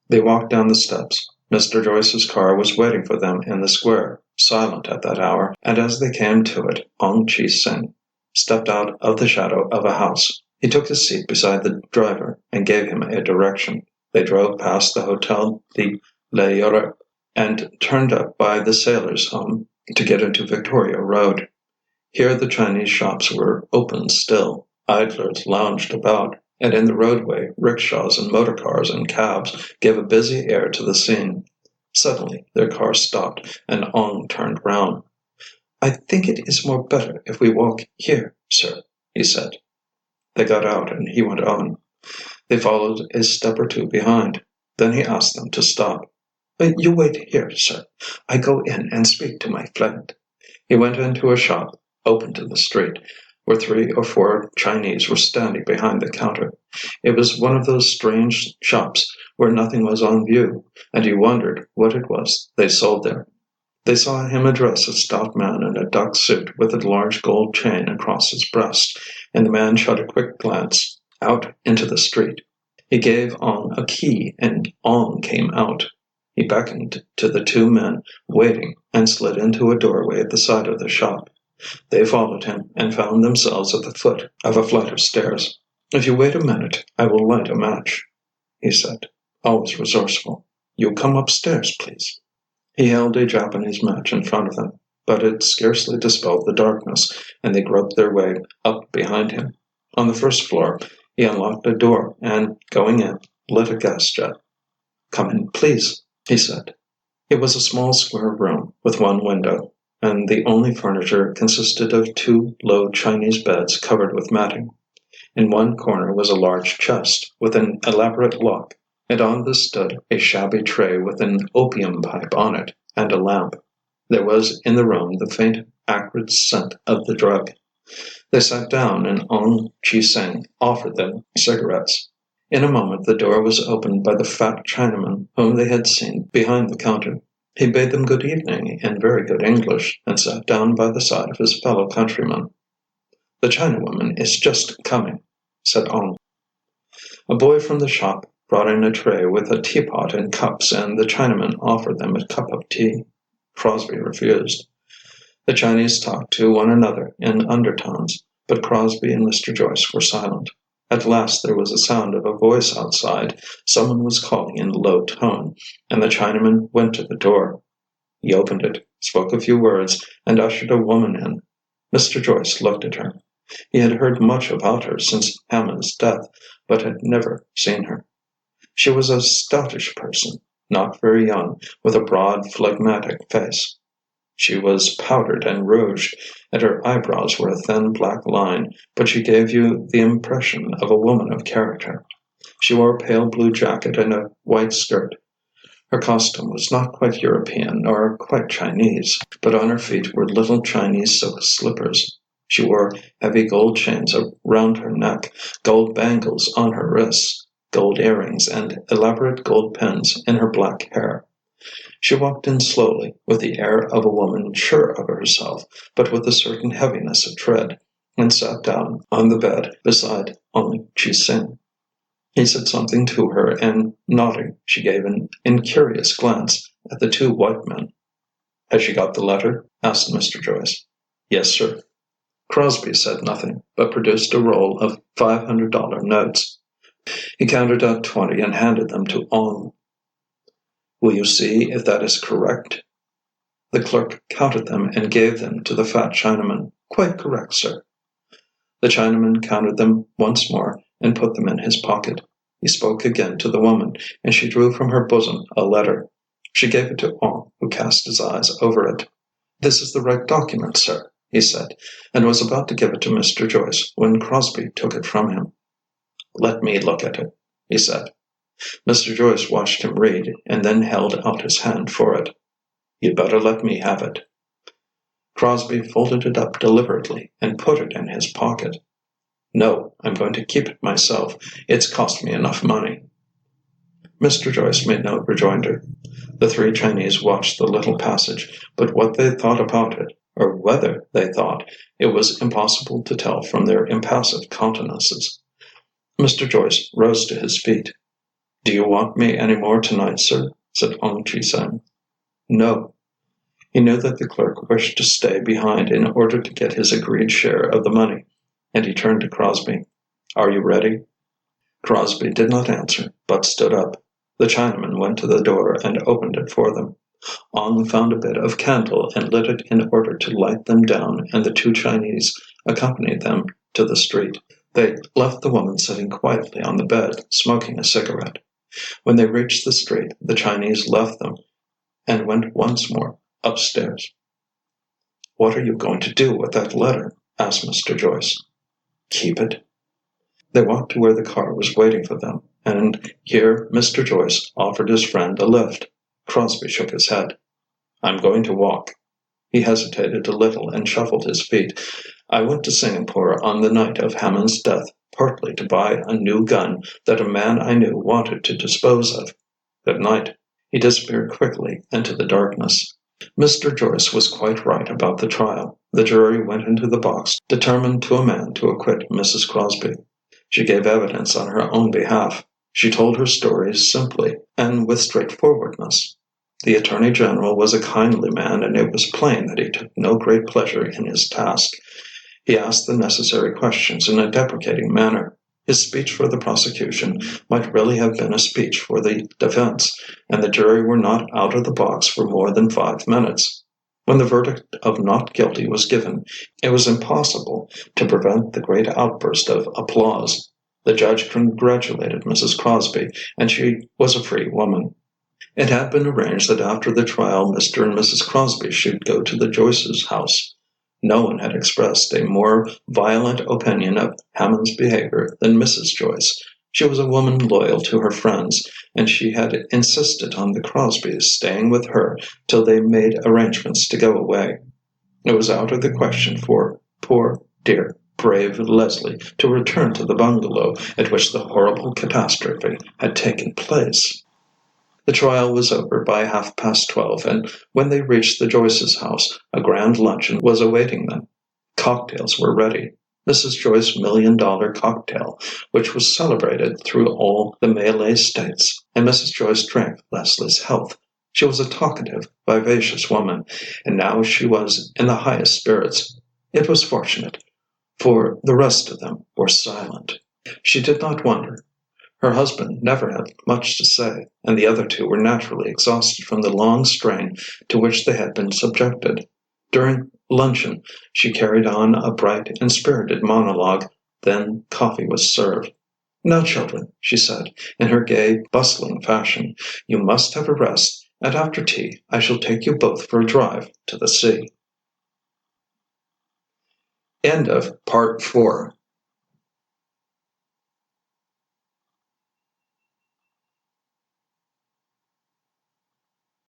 They walked down the steps. Mr. Joyce's car was waiting for them in the square, silent at that hour, and as they came to it, Ong Chi Sing stepped out of the shadow of a house. He took his seat beside the driver and gave him a direction. They drove past the Hotel de l'Europe and turned up by the Sailors' Home to get into Victoria Road. Here the Chinese shops were open still. Idlers lounged about, and in the roadway rickshaws and motor cars and cabs gave a busy air to the scene. Suddenly their car stopped, and Ong turned round. I think it is more better if we walk here, sir, he said. They got out, and he went on. They followed a step or two behind. Then he asked them to stop. You wait here, sir. I go in and speak to my friend. He went into a shop, open to the street, where 3 or 4 Chinese were standing behind the counter. It was one of those strange shops where nothing was on view, and he wondered what it was they sold there. They saw him address a stout man in a duck suit with a large gold chain across his breast, and the man shot a quick glance out into the street. He gave Ong a key, and Ong came out. He beckoned to the 2 men waiting and slid into a doorway at the side of the shop. They followed him and found themselves at the foot of a flight of stairs. If you wait a minute, I will light a match, he said, always resourceful. You'll come upstairs, please. He held a Japanese match in front of them, but it scarcely dispelled the darkness, and they groped their way up behind him. On the first floor, he unlocked a door and, going in, lit a gas jet. Come in, please, he said. It was a small square room with 1 window, and the only furniture consisted of 2 low Chinese beds covered with matting. In one corner was a large chest with an elaborate lock, and on this stood a shabby tray with an opium pipe on it and a lamp. There was in the room the faint, acrid scent of the drug. They sat down, and Ong Chi Sing offered them cigarettes. In a moment the door was opened by the fat Chinaman whom they had seen behind the counter. He bade them good evening in very good English, and sat down by the side of his fellow countryman. The Chinawoman is just coming, said Ong. A boy from the shop brought in a tray with a teapot and cups, and the Chinaman offered them a cup of tea. Crosbie refused. The Chinese talked to one another in undertones, but Crosbie and Mr. Joyce were silent. At last there was a sound of a voice outside. Someone was calling in a low tone, and the Chinaman went to the door. He opened it, spoke a few words, and ushered a woman in. Mr. Joyce looked at her. He had heard much about her since Hammond's death, but had never seen her. She was a stoutish person, not very young, with a broad, phlegmatic face. She was powdered and rouged, and her eyebrows were a thin black line, but she gave you the impression of a woman of character. She wore a pale blue jacket and a white skirt. Her costume was not quite European nor quite Chinese, but on her feet were little Chinese silk slippers. She wore heavy gold chains round her neck, gold bangles on her wrists, gold earrings, and elaborate gold pins in her black hair. She walked in slowly, with the air of a woman sure of herself, but with a certain heaviness of tread, and sat down on the bed beside Ong Chi-sing. He said something to her, and, nodding, she gave an incurious glance at the two white men. "Has she got the letter?" asked Mr. Joyce. "Yes, sir." Crosbie said nothing, but produced a roll of $500 notes. He counted out 20 and handed them to Ong. "Will you see if that is correct?" The clerk counted them and gave them to the fat Chinaman. "Quite correct, sir." The Chinaman counted them once more and put them in his pocket. He spoke again to the woman, and she drew from her bosom a letter. She gave it to Ong, who cast his eyes over it. "This is the right document, sir," he said, and was about to give it to Mr. Joyce when Crosbie took it from him. "Let me look at it," he said. Mr. Joyce watched him read, and then held out his hand for it. "You'd better let me have it." Crosbie folded it up deliberately and put it in his pocket. "No, I'm going to keep it myself. It's cost me enough money." Mr. Joyce made no rejoinder. The three Chinese watched the little passage, but what they thought about it, or whether they thought, it was impossible to tell from their impassive countenances. Mr. Joyce rose to his feet. "Do you want me any more tonight, sir?" said Ong Chi-sing. "No." He knew that the clerk wished to stay behind in order to get his agreed share of the money, and he turned to Crosbie. "Are you ready?" Crosbie did not answer, but stood up. The Chinaman went to the door and opened it for them. Ong found a bit of candle and lit it in order to light them down, and the two Chinese accompanied them to the street. They left the woman sitting quietly on the bed, smoking a cigarette. When they reached the street, the Chinese left them and went once more upstairs. "What are you going to do with that letter?" asked Mr. Joyce. "Keep it." They walked to where the car was waiting for them, and here Mr. Joyce offered his friend a lift. Crosbie shook his head. "I'm going to walk." He hesitated a little and shuffled his feet. "I went to Singapore on the night of Hammond's death, partly to buy a new gun that a man I knew wanted to dispose of. Good night." He disappeared quickly into the darkness. Mr. Joyce was quite right about the trial. The jury went into the box determined to a man to acquit Mrs. Crosbie. She gave evidence on her own behalf. She told her story simply and with straightforwardness. The Attorney General was a kindly man, and it was plain that he took no great pleasure in his task. He asked the necessary questions in a deprecating manner. His speech for the prosecution might really have been a speech for the defense, and the jury were not out of the box for more than 5 minutes. When the verdict of not guilty was given, it was impossible to prevent the great outburst of applause. The judge congratulated Mrs. Crosbie, and she was a free woman. It had been arranged that after the trial Mr. and Mrs. Crosbie should go to the Joyces' house. No one had expressed a more violent opinion of Hammond's behavior than Mrs. Joyce. She was a woman loyal to her friends, and she had insisted on the Crosbies staying with her till they made arrangements to go away. It was out of the question for poor, dear, brave Leslie to return to the bungalow at which the horrible catastrophe had taken place. The trial was over by 12:30, and when they reached the Joyces' house, a grand luncheon was awaiting them. Cocktails were ready. Mrs. Joyce's $1,000,000 cocktail, which was celebrated through all the Malay states, and Mrs. Joyce drank Leslie's health. She was a talkative, vivacious woman, and now she was in the highest spirits. It was fortunate, for the rest of them were silent. She did not wonder. Her husband never had much to say, and the other two were naturally exhausted from the long strain to which they had been subjected. During luncheon she carried on a bright and spirited monologue. Then coffee was served. "Now, children," she said, in her gay, bustling fashion, "you must have a rest, and after tea I shall take you both for a drive to the sea." Part 4